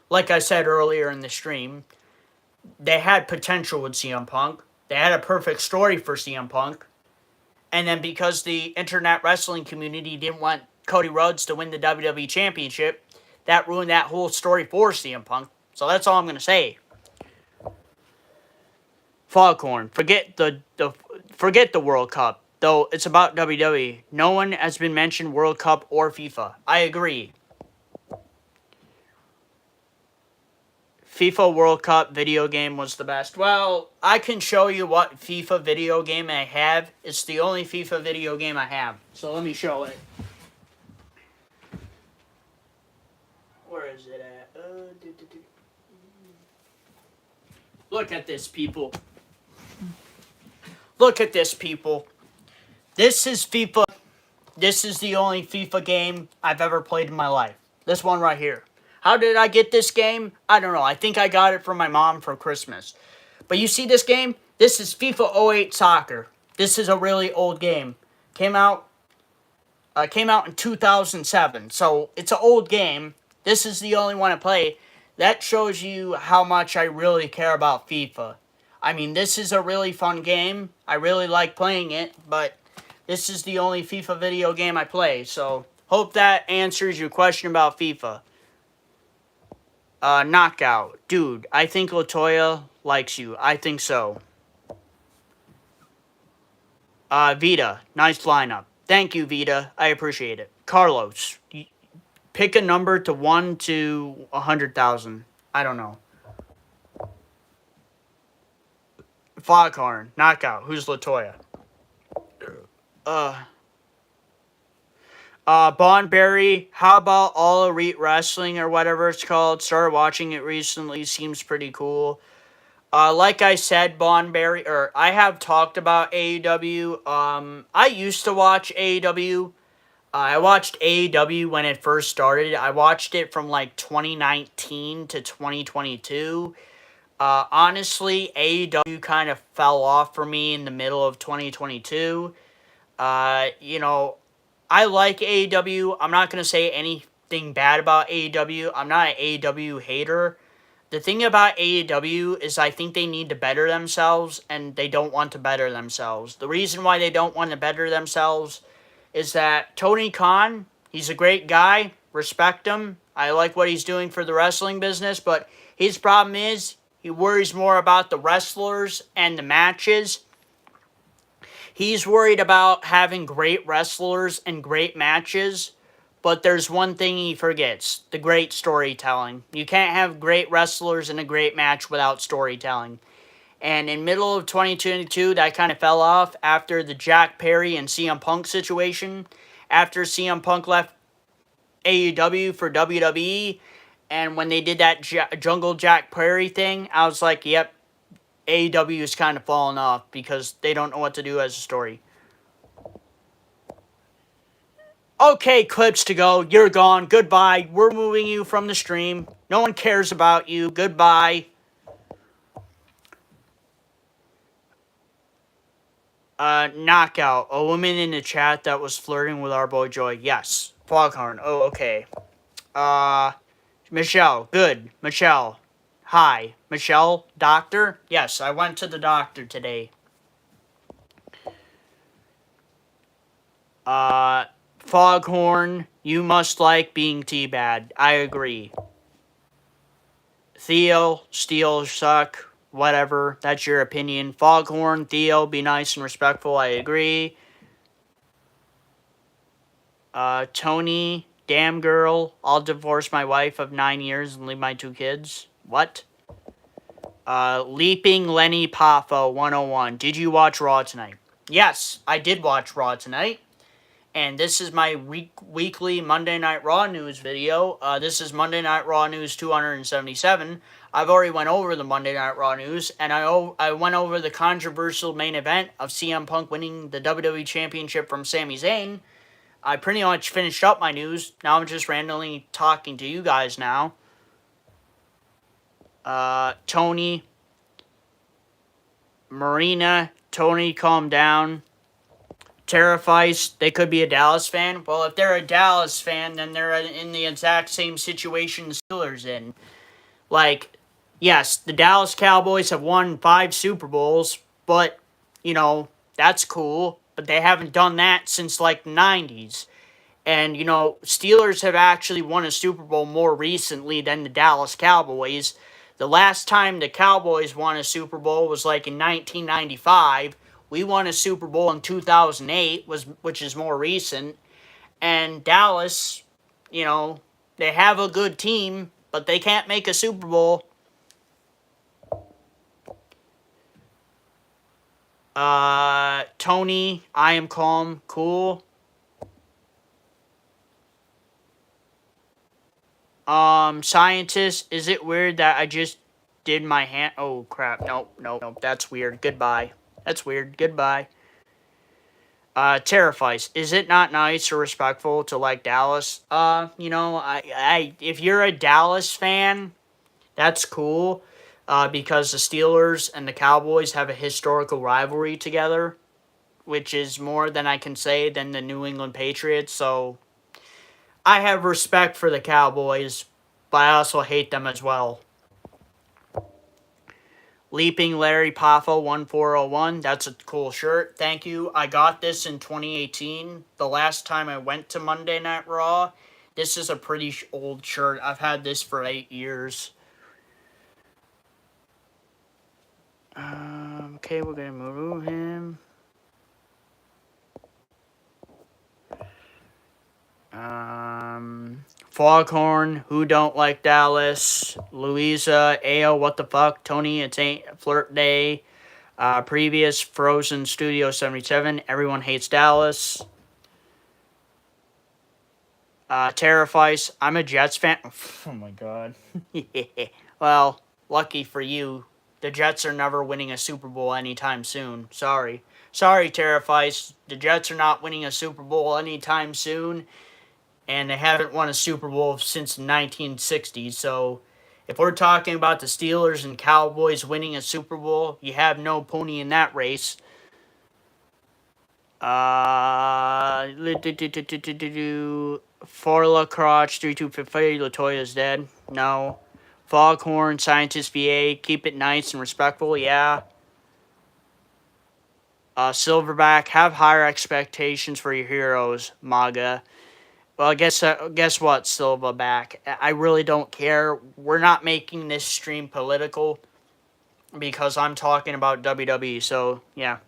like I said earlier in the stream, they had potential with CM Punk. They had a perfect story for CM Punk. And then because the internet wrestling community didn't want Cody Rhodes to win the WWE Championship, that ruined that whole story for CM Punk. So that's all I'm going to say. Foghorn, forget the World Cup. Though it's about WWE. No one has been mentioned World Cup or FIFA. I agree. FIFA World Cup video game was the best. Well, I can show you what FIFA video game I have. It's the only FIFA video game I have. So let me show it. Where is it at? Look at this, people. Look at this, people. This is FIFA. This is the only FIFA game I've ever played in my life. This one right here. How did I get this game? I don't know. I think I got it from my mom for Christmas. But you see this game? This is FIFA 08 Soccer. This is a really old game. Came out in 2007. So it's an old game. This is the only one I play. That shows you how much I really care about FIFA. I mean, this is a really fun game. I really like playing it, but this is the only FIFA video game I play. So hope that answers your question about FIFA. Knockout. Dude, I think LaToya likes you. I think so. Vita. Nice lineup. Thank you, Vita. I appreciate it. Carlos. Pick a number to 1 to 100,000. I don't know. Foghorn. Knockout. Who's LaToya? Bon Barry, how about All Elite Wrestling or whatever it's called? Started watching it recently. Seems pretty cool. Like I said, Bon Barry, or I have talked about AEW. I used to watch AEW. I watched AEW when it first started. I watched it from like 2019 to 2022. Honestly, AEW kind of fell off for me in the middle of 2022. You know, I like AEW. I'm not going to say anything bad about AEW. I'm not an AEW hater. The thing about AEW is I think they need to better themselves, and they don't want to better themselves. The reason why they don't want to better themselves is that Tony Khan, he's a great guy, respect him. I like what he's doing for the wrestling business, but his problem is he worries more about the wrestlers and the matches. He's worried about having great wrestlers and great matches, but there's one thing he forgets, the great storytelling. You can't have great wrestlers in a great match without storytelling. And in middle of 2022, that kind of fell off after the Jack Perry and CM Punk situation. After CM Punk left AEW for WWE, and when they did that Jungle Jack Perry thing, I was like, yep, AEW is kind of falling off because they don't know what to do as a story. Okay, clips to go. You're gone. Goodbye. We're moving you from the stream. No one cares about you. Goodbye. Knockout. A woman in the chat that was flirting with our boy Joy. Yes. Foghorn. Oh, okay. Michelle. Good. Michelle. Hi. Michelle. Doctor? Yes, I went to the doctor today. Foghorn. You must like being teabagged. I agree. Theo. Steele suck. Whatever, that's your opinion. Foghorn, Theo, be nice and respectful, I agree. Tony, damn girl, I'll divorce my wife of 9 years and leave my 2 kids. What? Leaping Lenny Poffo, 101. Did you watch Raw tonight? Yes, I did watch Raw tonight. And this is my weekly Monday Night Raw news video. This is Monday Night Raw news 277. I've already went over the Monday Night Raw news, and I went over the controversial main event of CM Punk winning the WWE Championship from Sami Zayn. I pretty much finished up my news. Now I'm just randomly talking to you guys now. Tony. Marina. Tony, calm down. Terrifies, they could be a Dallas fan. Well, if they're a Dallas fan, then they're in the exact same situation the Steelers in. Like, yes, the Dallas Cowboys have won 5 Super Bowls, but, you know, that's cool. But they haven't done that since, like, the 90s. And, you know, Steelers have actually won a Super Bowl more recently than the Dallas Cowboys. The last time the Cowboys won a Super Bowl was, like, in 1995. We won a Super Bowl in 2008, which is more recent. And Dallas, you know, they have a good team, but they can't make a Super Bowl. Tony, I am calm, cool. Scientist, is it weird that I just did my hand? Oh, crap. Nope. That's weird. Goodbye. That's weird. Goodbye. Terrifies. Is it not nice or respectful to like Dallas? You know, if you're a Dallas fan, that's cool. Because the Steelers and the Cowboys have a historical rivalry together, which is more than I can say than the New England Patriots. So I have respect for the Cowboys, but I also hate them as well. Leaping Larry Poffo 1401. That's a cool shirt. Thank you. I got this in 2018. The last time I went to Monday Night Raw. This is a pretty old shirt. I've had this for 8 years. Okay, we're going to move him. Foghorn, who don't like Dallas? Louisa, Ayo, what the fuck? Tony, it ain't flirt day. Previous Frozen Studio 77, everyone hates Dallas. Terrifies, I'm a Jets fan. Oh my god. Well, lucky for you, the Jets are never winning a Super Bowl anytime soon. Sorry. Sorry, Terrifice. The Jets are not winning a Super Bowl anytime soon, and they haven't won a Super Bowl since the 1960s. So, if we're talking about the Steelers and Cowboys winning a Super Bowl, you have no pony in that race. Forla Crotch 3250. Latoya's dead. No. Foghorn Scientist VA. Keep it nice and respectful. Yeah. Silverback. Have higher expectations for your heroes. MAGA. Well, guess what, Silverback. I really don't care. We're not making this stream political because I'm talking about WWE. So yeah.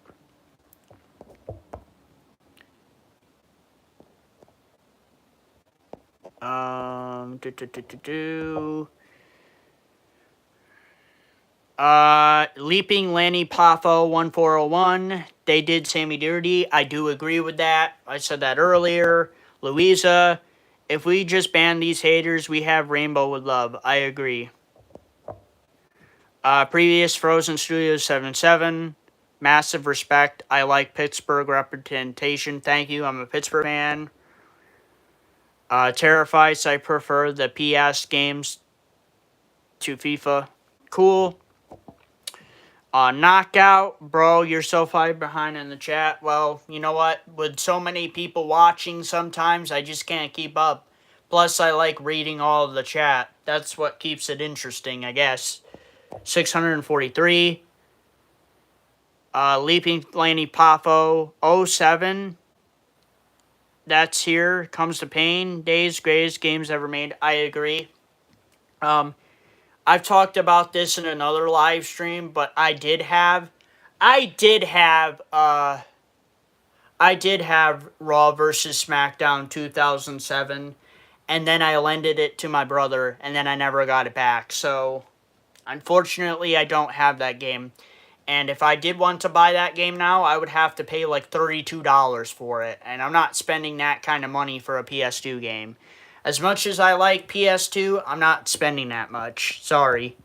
Leaping Lanny Poffo 1401. They did Sammy dirty. I do agree with that. I said that earlier. Louisa, if we just ban these haters, we have Rainbow with love. I agree. Previous Frozen Studios 77. Massive respect. I like Pittsburgh representation. Thank you. I'm a Pittsburgh fan. Terrifies. I prefer the PS games to FIFA. Cool. Knockout, bro, you're so far behind in the chat. Well, you know what? With so many people watching, sometimes I just can't keep up. Plus, I like reading all of the chat. That's what keeps it interesting, I guess. 643. Leaping Laney Poffo 07. That's here. Comes to pain. Days, greatest games ever made. I agree. I've talked about this in another live stream, but I did have Raw versus SmackDown 2007, and then I lended it to my brother, and then I never got it back. So, unfortunately, I don't have that game. And if I did want to buy that game now, I would have to pay like $32 for it, and I'm not spending that kind of money for a PS2 game. As much as I like PS2, I'm not spending that much. Sorry.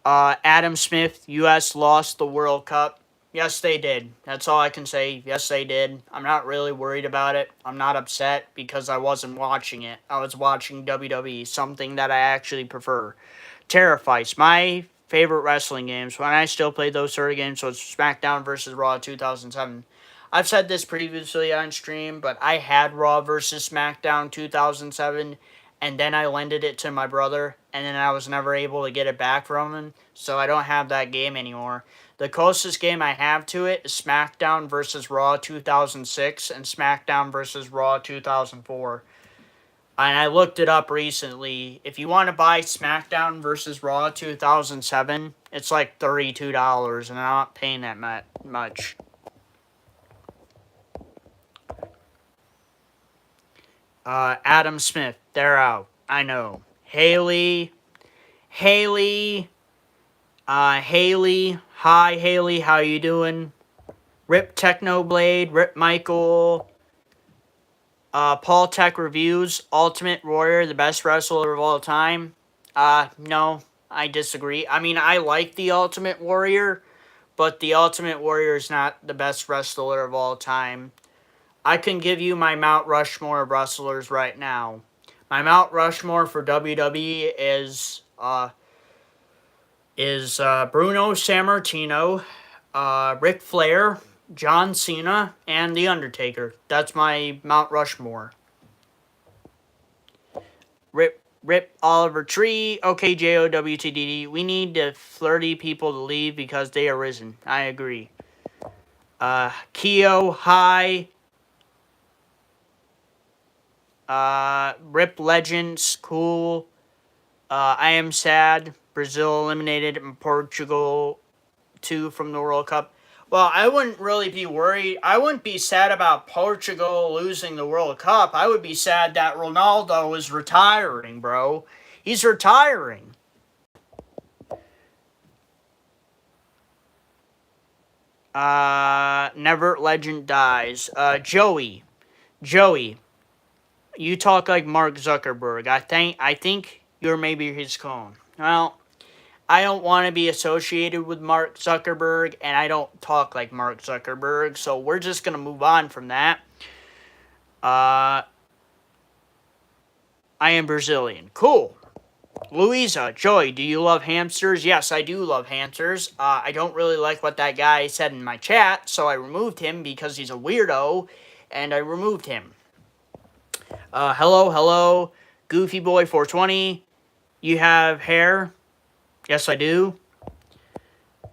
Adam Smith, U.S. lost the World Cup. Yes, they did. That's all I can say. Yes, they did. I'm not really worried about it. I'm not upset because I wasn't watching it. I was watching WWE, something that I actually prefer. Terrifies. My favorite wrestling games, when I still played those sort of games, was SmackDown versus Raw 2007. I've said this previously on stream, but I had Raw versus SmackDown 2007, and then I lended it to my brother, and then I was never able to get it back from him, so I don't have that game anymore. The closest game I have to it is SmackDown versus Raw 2006 and SmackDown versus Raw 2004. And I looked it up recently. If you want to buy SmackDown versus Raw 2007, it's like $32, and I'm not paying that much. Adam Smith, they're out. I know. Haley. Hi, Haley, how you doing? Rip Technoblade, Rip Michael. Paul Tech Reviews, Ultimate Warrior, the best wrestler of all time. No, I disagree. I mean, I like the Ultimate Warrior, but the Ultimate Warrior is not the best wrestler of all time. I can give you my Mount Rushmore of wrestlers right now. My Mount Rushmore for WWE is Bruno Sammartino, Ric Flair, John Cena, and The Undertaker. That's my Mount Rushmore. Rip Oliver Tree. Okay, JOWTDD. We need the flirty people to leave because they are risen. I agree. Keo, hi. Rip Legends, cool. I am sad. Brazil eliminated and Portugal 2 from the World Cup. Well, I wouldn't really be worried. I wouldn't be sad about Portugal losing the World Cup. I would be sad that Ronaldo is retiring, bro. He's retiring. Never Legend dies. Joey. You talk like Mark Zuckerberg. I think you're maybe his clone. Well, I don't want to be associated with Mark Zuckerberg, and I don't talk like Mark Zuckerberg, so we're just going to move on from that. I am Brazilian. Cool. Louisa, Joy, do you love hamsters? Yes, I do love hamsters. I don't really like what that guy said in my chat, so I removed him because he's a weirdo, and I removed him. Hello, Goofy Boy 420. You have hair? Yes, I do.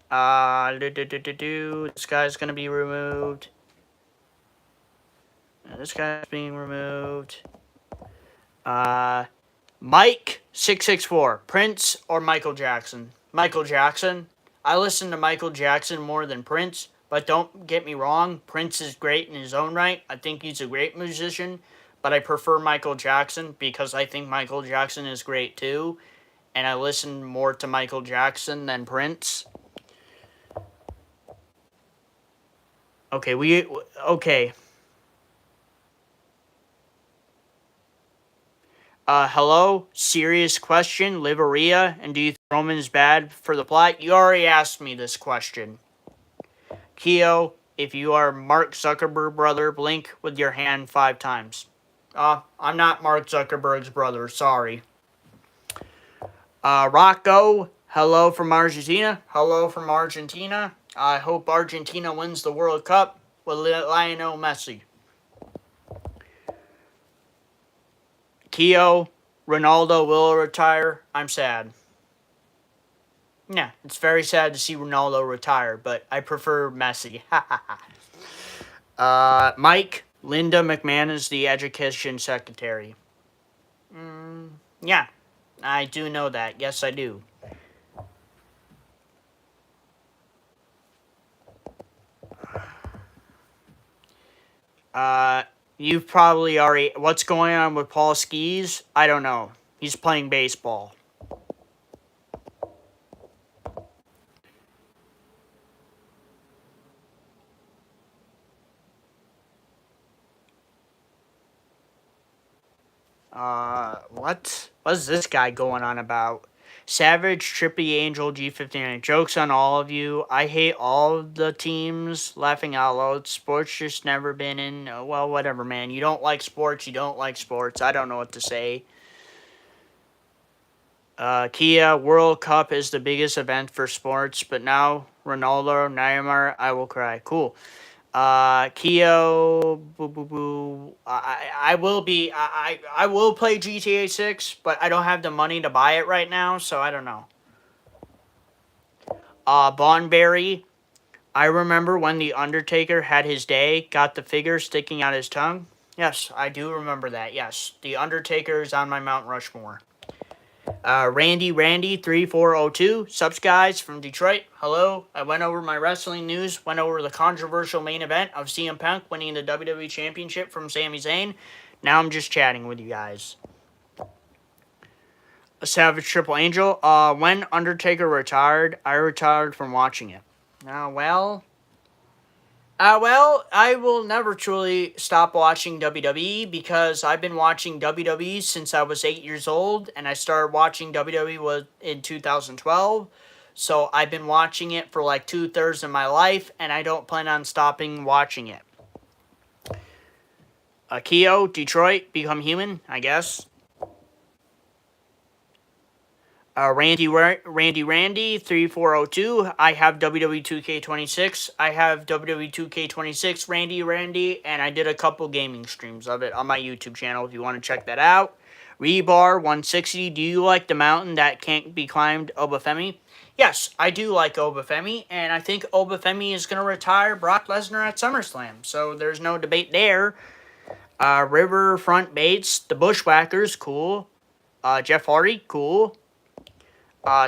This guy's gonna be removed. This guy's being removed. Mike 664. Prince or Michael Jackson? Michael Jackson. I listen to Michael Jackson more than Prince, but don't get me wrong, Prince is great in his own right. I think he's a great musician, but I prefer Michael Jackson because I think Michael Jackson is great too, and I listen more to Michael Jackson than Prince. Okay. Hello? Serious question, Liveria, and do you think Roman's bad for the plot? You already asked me this question. Keo, if you are Mark Zuckerberg brother, blink with your hand 5 times. I'm not Mark Zuckerberg's brother, sorry. Rocco, hello from Argentina. Hello from Argentina. I hope Argentina wins the World Cup with Lionel Messi. Keo, Ronaldo will retire. I'm sad. Yeah, it's very sad to see Ronaldo retire, but I prefer Messi. Mike, Linda McMahon is the education secretary. Yeah, I do know that. Yes, I do. You've probably already... What's going on with Paul Skees? I don't know. He's playing baseball. What's this guy going on about? Savage, Trippy, Angel, G59. Jokes on all of you. I hate all of the teams. Laughing out loud. Sports just never been in. Well, whatever, man. You don't like sports. You don't like sports. I don't know what to say. Kia, World Cup is the biggest event for sports, but now Ronaldo, Neymar, I will cry. Cool. Keo, I will play GTA 6, but I don't have the money to buy it right now, so I don't know. Bonberry, I remember when The Undertaker had his day, got the figure sticking out his tongue. Yes, I do remember that, yes. The Undertaker is on my Mount Rushmore. Randy 3402, subs guys from Detroit. Hello. I went over my wrestling news, went over the controversial main event of CM Punk winning the WWE Championship from Sami Zayn. Now I'm just chatting with you guys. A Savage Triple Angel. When Undertaker retired, I retired from watching it. Well, I will never truly stop watching WWE because I've been watching WWE since I was 8 years old, and I started watching WWE in 2012. So I've been watching it for like 2/3 of my life, and I don't plan on stopping watching it. Keo, Detroit, Become Human, I guess. Randy 3402. I have WWE 2K26. I have WWE 2K26 Randy, and I did a couple gaming streams of it on my YouTube channel if you want to check that out. Rebar 160. Do you like the mountain that can't be climbed, Obafemi? Yes, I do like Obafemi, and I think Obafemi is going to retire Brock Lesnar at SummerSlam, so there's no debate there. Riverfront Bates, the Bushwhackers, cool. Jeff Hardy, cool.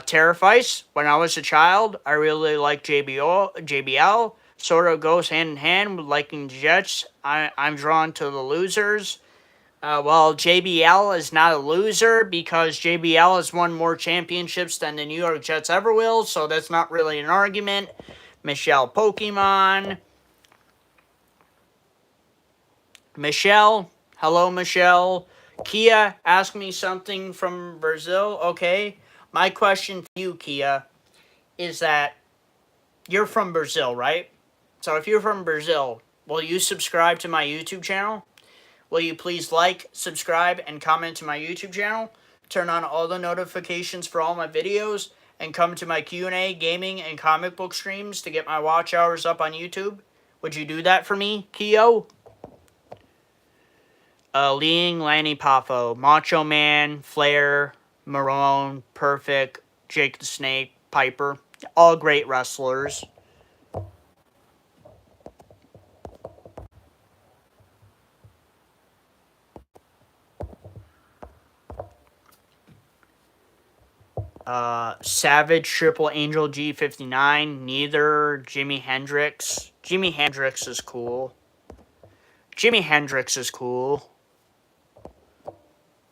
Terrifice, when I was a child, I really liked JBL. Sort of goes hand in hand with liking the Jets. I'm drawn to the losers. Well, JBL is not a loser because JBL has won more championships than the New York Jets ever will, so that's not really an argument. Michelle Pokemon. Michelle, Hello, Michelle. Kia, ask me something from Brazil. Okay. My question for you, Kia, is that you're from Brazil, right? So if you're from Brazil, will you subscribe to my YouTube channel? Will you please like, subscribe, and comment to my YouTube channel? Turn on all the notifications for all my videos, and come to my Q&A, gaming, and comic book streams to get my watch hours up on YouTube? Would you do that for me, Keo? Leang, Lanny Poffo, Macho Man, Flair, Marone, Perfect, Jake the Snake, Piper. All great wrestlers. Savage, Triple Angel, G59. Neither. Jimi Hendrix. Jimi Hendrix is cool. Jimi Hendrix is cool.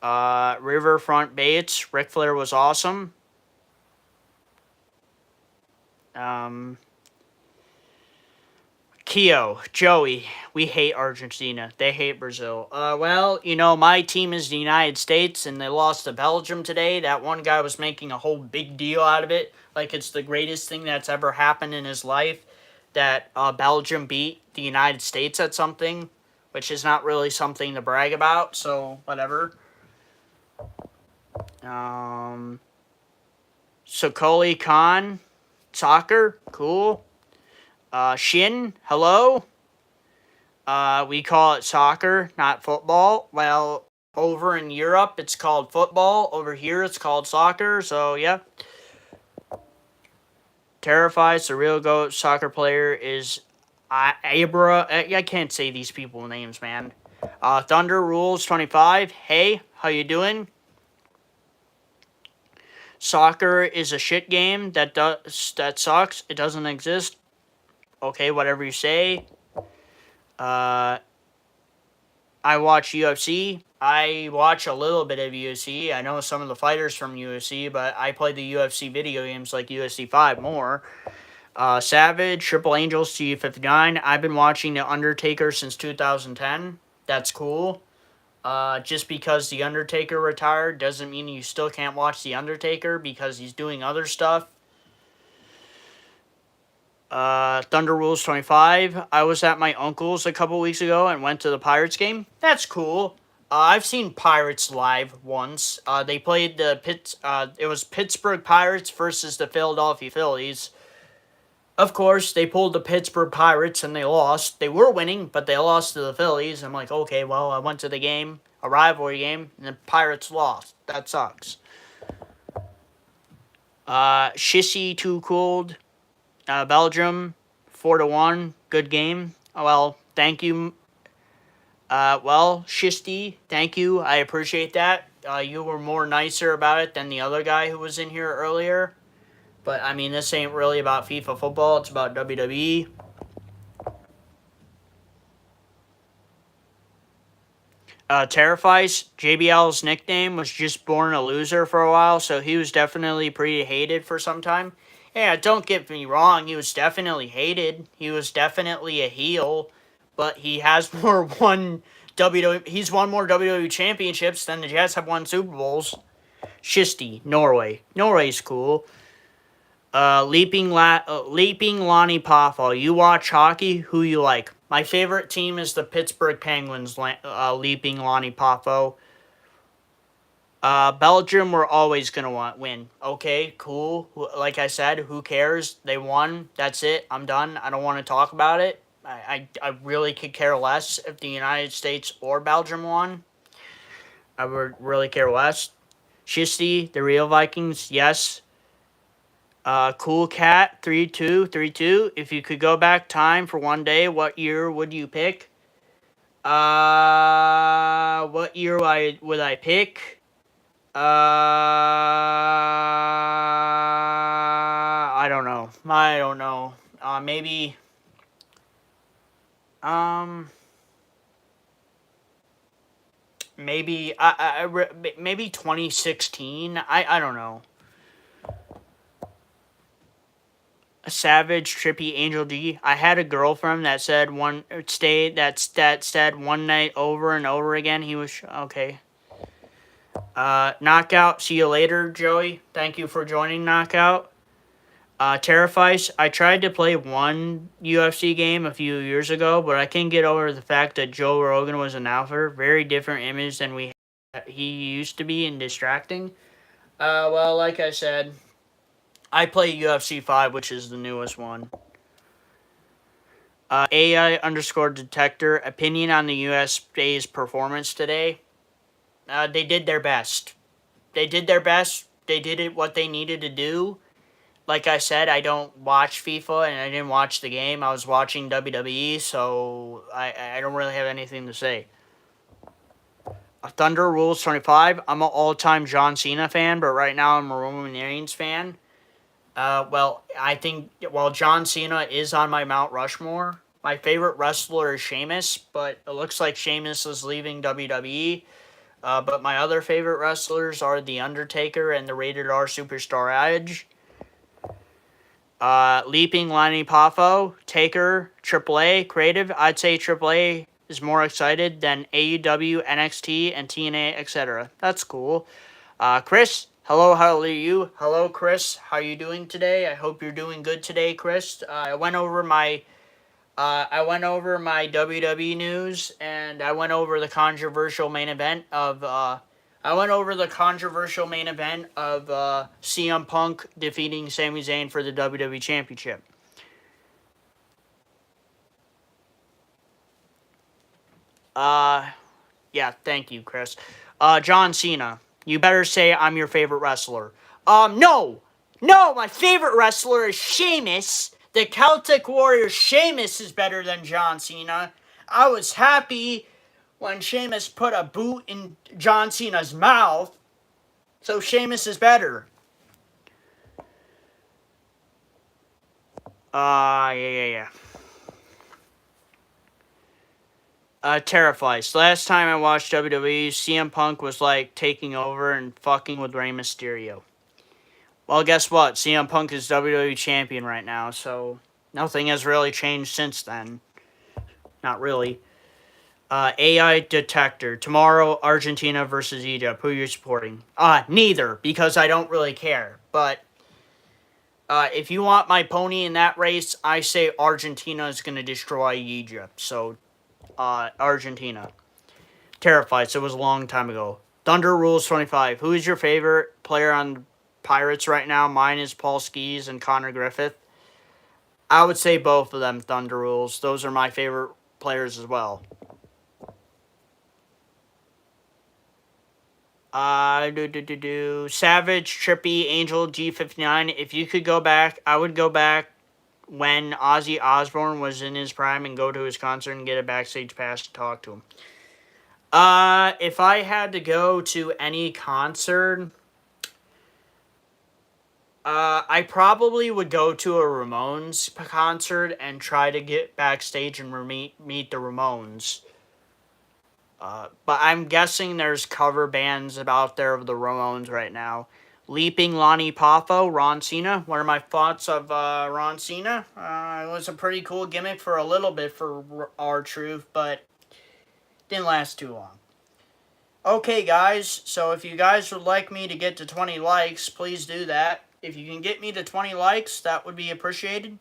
Riverfront Bates. Ric Flair was awesome. Keo, Joey, we hate Argentina. They hate Brazil. Well, you know, my team is the United States, and they lost to Belgium today. That one guy was making a whole big deal out of it, like it's the greatest thing that's ever happened in his life, that Belgium beat the United States at something, which is not really something to brag about, so whatever. Sokoli Khan, soccer, cool. Shin, hello. We call it soccer, not football. Well, over in Europe, it's called football. Over here, it's called soccer. So, yeah. Terrifies, the real GOAT soccer player is Abra. I can't say these people's names, man. Thunder Rules 25. Hey, how you doing? Soccer is a shit game that sucks. It doesn't exist. Okay, whatever you say. I watch UFC. I watch a little bit of UFC. I know some of the fighters from UFC, but I play the UFC video games like UFC 5 more. Savage, Triple Angels, G59. I've been watching The Undertaker since 2010. That's cool. Just because The Undertaker retired doesn't mean you still can't watch The Undertaker because he's doing other stuff. Thunder Rules 25. I was at my uncle's a couple weeks ago and went to the Pirates game. That's cool. I've seen Pirates live once. They played it was Pittsburgh Pirates versus the Philadelphia Phillies. Of course, they pulled the Pittsburgh Pirates and they lost. They were winning, but they lost to the Phillies. I'm like, okay, well, I went to the game, a rivalry game, and the Pirates lost. That sucks. Shissy Too Cold. Belgium, 4-1. Good game. Well, thank you. Shisty, thank you. I appreciate that. You were more nicer about it than the other guy who was in here earlier. But, I mean, this ain't really about FIFA football. It's about WWE. Terrifies, JBL's nickname was just born a loser for a while, so he was definitely pretty hated for some time. Yeah, don't get me wrong, he was definitely hated. He was definitely a heel, but he has he's won more WWE championships than the Jets have won Super Bowls. Shisty, Norway. Norway's cool. Leaping Lonnie Poffo. You watch hockey? Who you like? My favorite team is the Pittsburgh Penguins. Leaping Lonnie Poffo. Belgium, we're always gonna win. Okay, cool. Like I said, who cares? They won. That's it. I'm done. I don't want to talk about it. I really could care less if the United States or Belgium won. I would really care less. Shisty, the real Vikings, yes. Cool Cat 3232. If you could go back time for one day, what year would you pick? What year would I pick? I don't know. Maybe. Maybe 2016. I don't know. Savage, Trippy, Angel D. I had a girlfriend that said that said one night over and over again. He was okay. Knockout. See you later, Joey. Thank you for joining Knockout. Terrifies. I tried to play one UFC game a few years ago, but I can't get over the fact that Joe Rogan was an alpha. Very different image than he used to be and distracting. Well, like I said, I play UFC 5, which is the newest one. AI underscore detector. Opinion on the USA's performance today. They did their best. They did their best. They did it what they needed to do. Like I said, I don't watch FIFA and I didn't watch the game. I was watching WWE, so I don't really have anything to say. Thunder Rules 25. I'm an all-time John Cena fan, but right now I'm a Roman Reigns fan. I think, John Cena is on my Mount Rushmore. My favorite wrestler is Sheamus, but it looks like Sheamus is leaving WWE. But my other favorite wrestlers are The Undertaker and the Rated R Superstar Edge. Leaping Lanny Poffo, Taker, AAA, Creative. I'd say AAA is more excited than AEW, NXT, and TNA, etc. That's cool. Chris, hello, how are you? Hello, Chris. How are you doing today? I hope you're doing good today, Chris. I went over my WWE news, and I went over the controversial main event of CM Punk defeating Sami Zayn for the WWE Championship. Yeah, thank you, Chris. John Cena, you better say I'm your favorite wrestler. No, my favorite wrestler is Sheamus. The Celtic Warrior Sheamus is better than John Cena. I was happy when Sheamus put a boot in John Cena's mouth. So Sheamus is better. Yeah. Terrifies. Last time I watched WWE, CM Punk was like taking over and fucking with Rey Mysterio. Well, guess what? CM Punk is WWE champion right now, so nothing has really changed since then. Not really. AI detector. Tomorrow, Argentina versus Egypt. Who are you supporting? Neither, because I don't really care. But if you want my pony in that race, I say Argentina is going to destroy Egypt. So, Argentina. Terrified. So it was a long time ago. Thunder Rules 25. Who is your favorite player on Pirates right now? Mine is Paul Skees and Connor Griffith. I would say both of them, Thunder Rules. Those are my favorite players as well. Savage, Trippy, Angel, G59. If you could go back, I would go back when Ozzy Osbourne was in his prime and go to his concert and get a backstage pass to talk to him. If I had to go to any concert, I probably would go to a Ramones concert and try to get backstage and meet the Ramones. But I'm guessing there's cover bands out there of the Ramones right now. Leaping Lonnie Poffo, Ron Cena. What are my thoughts of Ron Cena? It was a pretty cool gimmick for a little bit for R-Truth, but didn't last too long. Okay, guys, so if you guys would like me to get to 20 likes, please do that. If you can get me to 20 likes, that would be appreciated.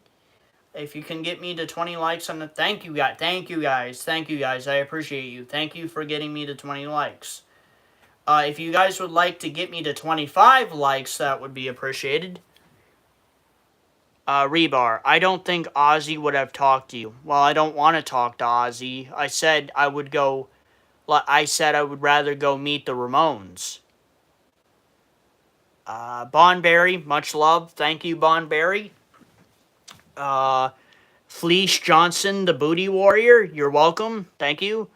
If you can get me to 20 likes on the... Thank you, guys. I appreciate you. Thank you for getting me to 20 likes. If you guys would like to get me to 25 likes, that would be appreciated. Rebar, I don't think Ozzy would have talked to you. Well, I don't want to talk to Ozzy. I said I would rather go meet the Ramones. Bonberry, much love. Thank you, Bonberry. Fleece Johnson, the Booty Warrior, you're welcome. Thank you.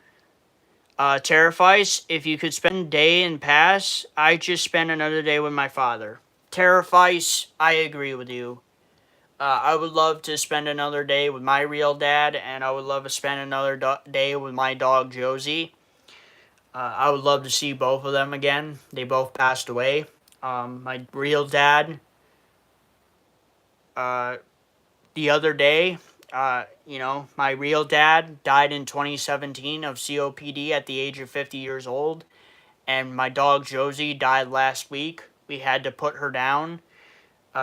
Terrifies, if you could spend a day in pass, I'd just spend another day with my father. Terrifies, I agree with you. I would love to spend another day with my real dad, and I would love to spend another day with my dog Josie. I would love to see both of them again. They both passed away. My real dad the other day, you know, my real dad died in 2017 of COPD at the age of 50 years old. And my dog Josie died last week. We had to put her down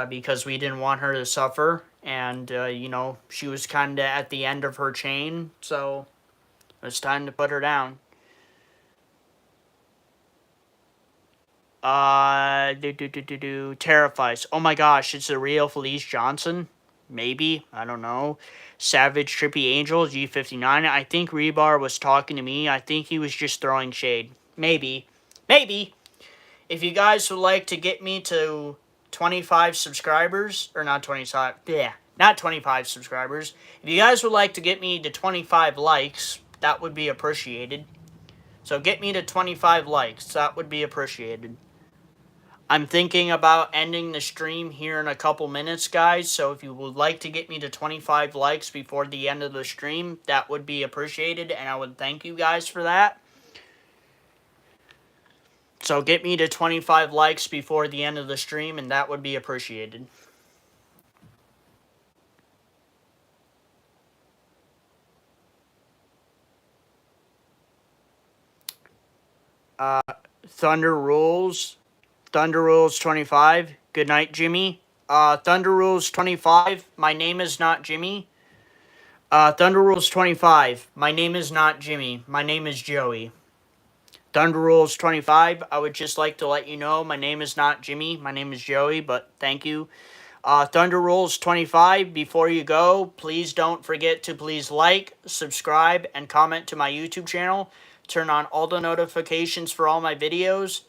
because we didn't want her to suffer. And, you know, she was kind of at the end of her chain. So it was time to put her down. Terrifies. Oh my gosh, it's the real Felice Johnson. Maybe. I don't know. Savage Trippy Angel, G59. I think Rebar was talking to me. I think he was just throwing shade. Maybe. Maybe. If you guys would like to get me to 25 subscribers, or not 25, yeah, not 25 subscribers. If you guys would like to get me to 25 likes, that would be appreciated. So get me to 25 likes. That would be appreciated. I'm thinking about ending the stream here in a couple minutes, guys. So if you would like to get me to 25 likes before the end of the stream, that would be appreciated. And I would thank you guys for that. So get me to 25 likes before the end of the stream, and that would be appreciated. Thunder Rules 25. Good night, Jimmy. Thunder Rules 25. My name is not Jimmy. Thunder Rules 25. My name is not Jimmy. My name is Joey. Thunder Rules 25. I would just like to let you know my name is not Jimmy. My name is Joey, but thank you. Thunder Rules 25. Before you go, please don't forget to please like, subscribe, and comment to my YouTube channel. Turn on all the notifications for all my videos.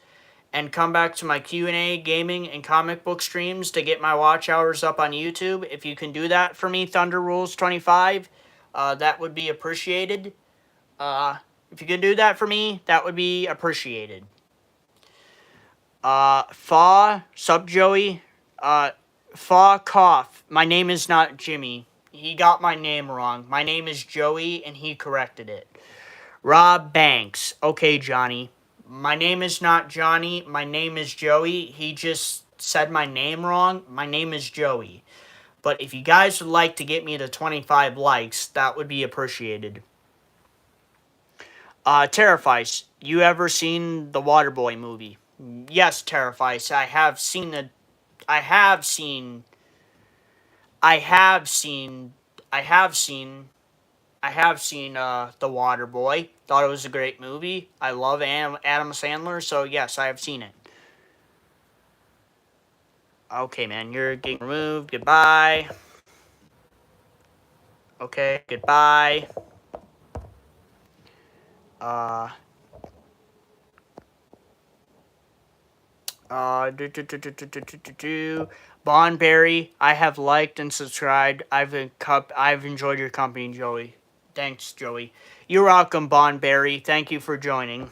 And come back to my Q&A, gaming, and comic book streams to get my watch hours up on YouTube. If you can do that for me, Thunder Rules 25, that would be appreciated. If you can do that for me, that would be appreciated. Sup Joey, Cough. My name is not Jimmy. He got my name wrong. My name is Joey, and he corrected it. Rob Banks. Okay, Johnny. My name is not Johnny. My name is Joey. He just said my name wrong. My name is Joey. But if you guys would like to get me to 25 likes, that would be appreciated. Terrifies. You ever seen the Waterboy movie? Yes, Terrifies. I have seen the Waterboy. Thought it was a great movie. I love Adam Sandler, so yes, I have seen it. Okay, man, you're getting removed. Goodbye. Okay, goodbye. Bondberry, I have liked and subscribed. I've enjoyed your company, Joey. Thanks, Joey. You're welcome, Bondberry. Thank you for joining.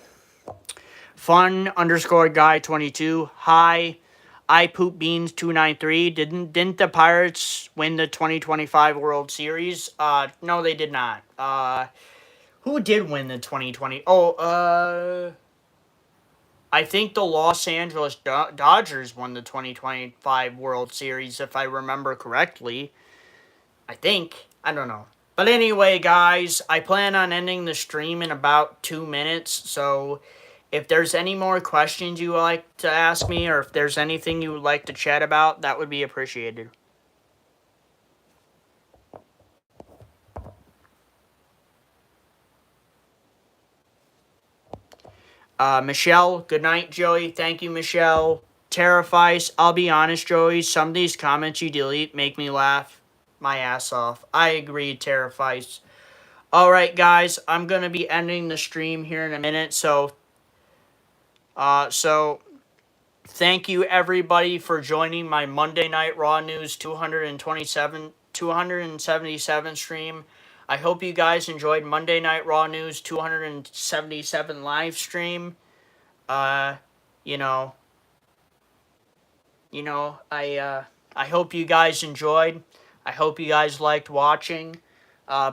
Fun_guy22. Hi. I poop beans 293. Didn't the Pirates win the 2025 World Series? No, they did not. Who did win the 2020? I think the Los Angeles Dodgers won the 2025 World Series, if I remember correctly. I think. I don't know. But anyway, guys, I plan on ending the stream in about 2 minutes, so if there's any more questions you would like to ask me, or if there's anything you would like to chat about, that would be appreciated. Michelle, good night, Joey. Thank you, Michelle. Terrifies. I'll be honest, Joey, some of these comments you delete make me laugh my ass off. I agree, Terrifies. Alright, guys, I'm going to be ending the stream here in a minute, so thank you, everybody, for joining my Monday Night Raw News 277 stream. I hope you guys enjoyed Monday Night Raw News 277 live stream. I hope you guys enjoyed. I hope you guys liked watching.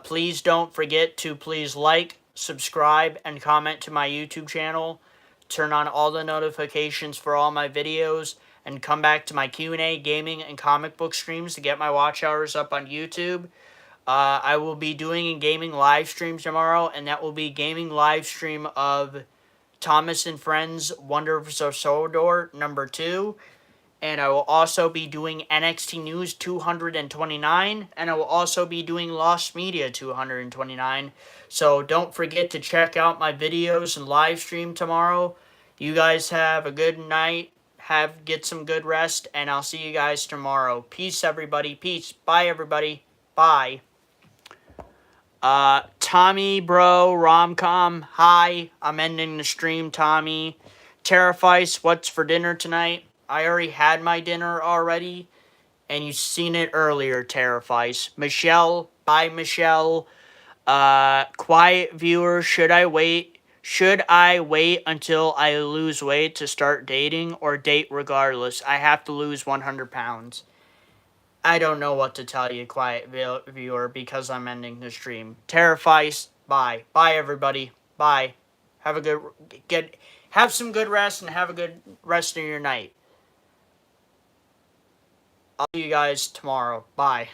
Please don't forget to please like, subscribe, and comment to my YouTube channel. Turn on all the notifications for all my videos. and come back to my Q&A, gaming, and comic book streams to get my watch hours up on YouTube. I will be doing a gaming live stream tomorrow, and that will be gaming live stream of Thomas and Friends Wonders of Sodor #2. And I will also be doing NXT News 229, and I will also be doing Lost Media 229. So don't forget to check out my videos and live stream tomorrow. You guys have a good night. Get some good rest, and I'll see you guys tomorrow. Peace, everybody. Peace. Bye, everybody. Bye. Tommy, bro, Romcom, hi. I'm ending the stream, Tommy. Terrifice, what's for dinner tonight? I already had my dinner already, and you've seen it earlier, Terrifice. Michelle, bye, Michelle. Quiet viewer, should I wait until I lose weight to start dating, or date regardless? I have to lose 100 pounds. I don't know what to tell you, quiet viewer, because I'm ending the stream. Terrifice, bye. Bye, everybody. Bye. Have some good rest, and have a good rest of your night. I'll see you guys tomorrow. Bye.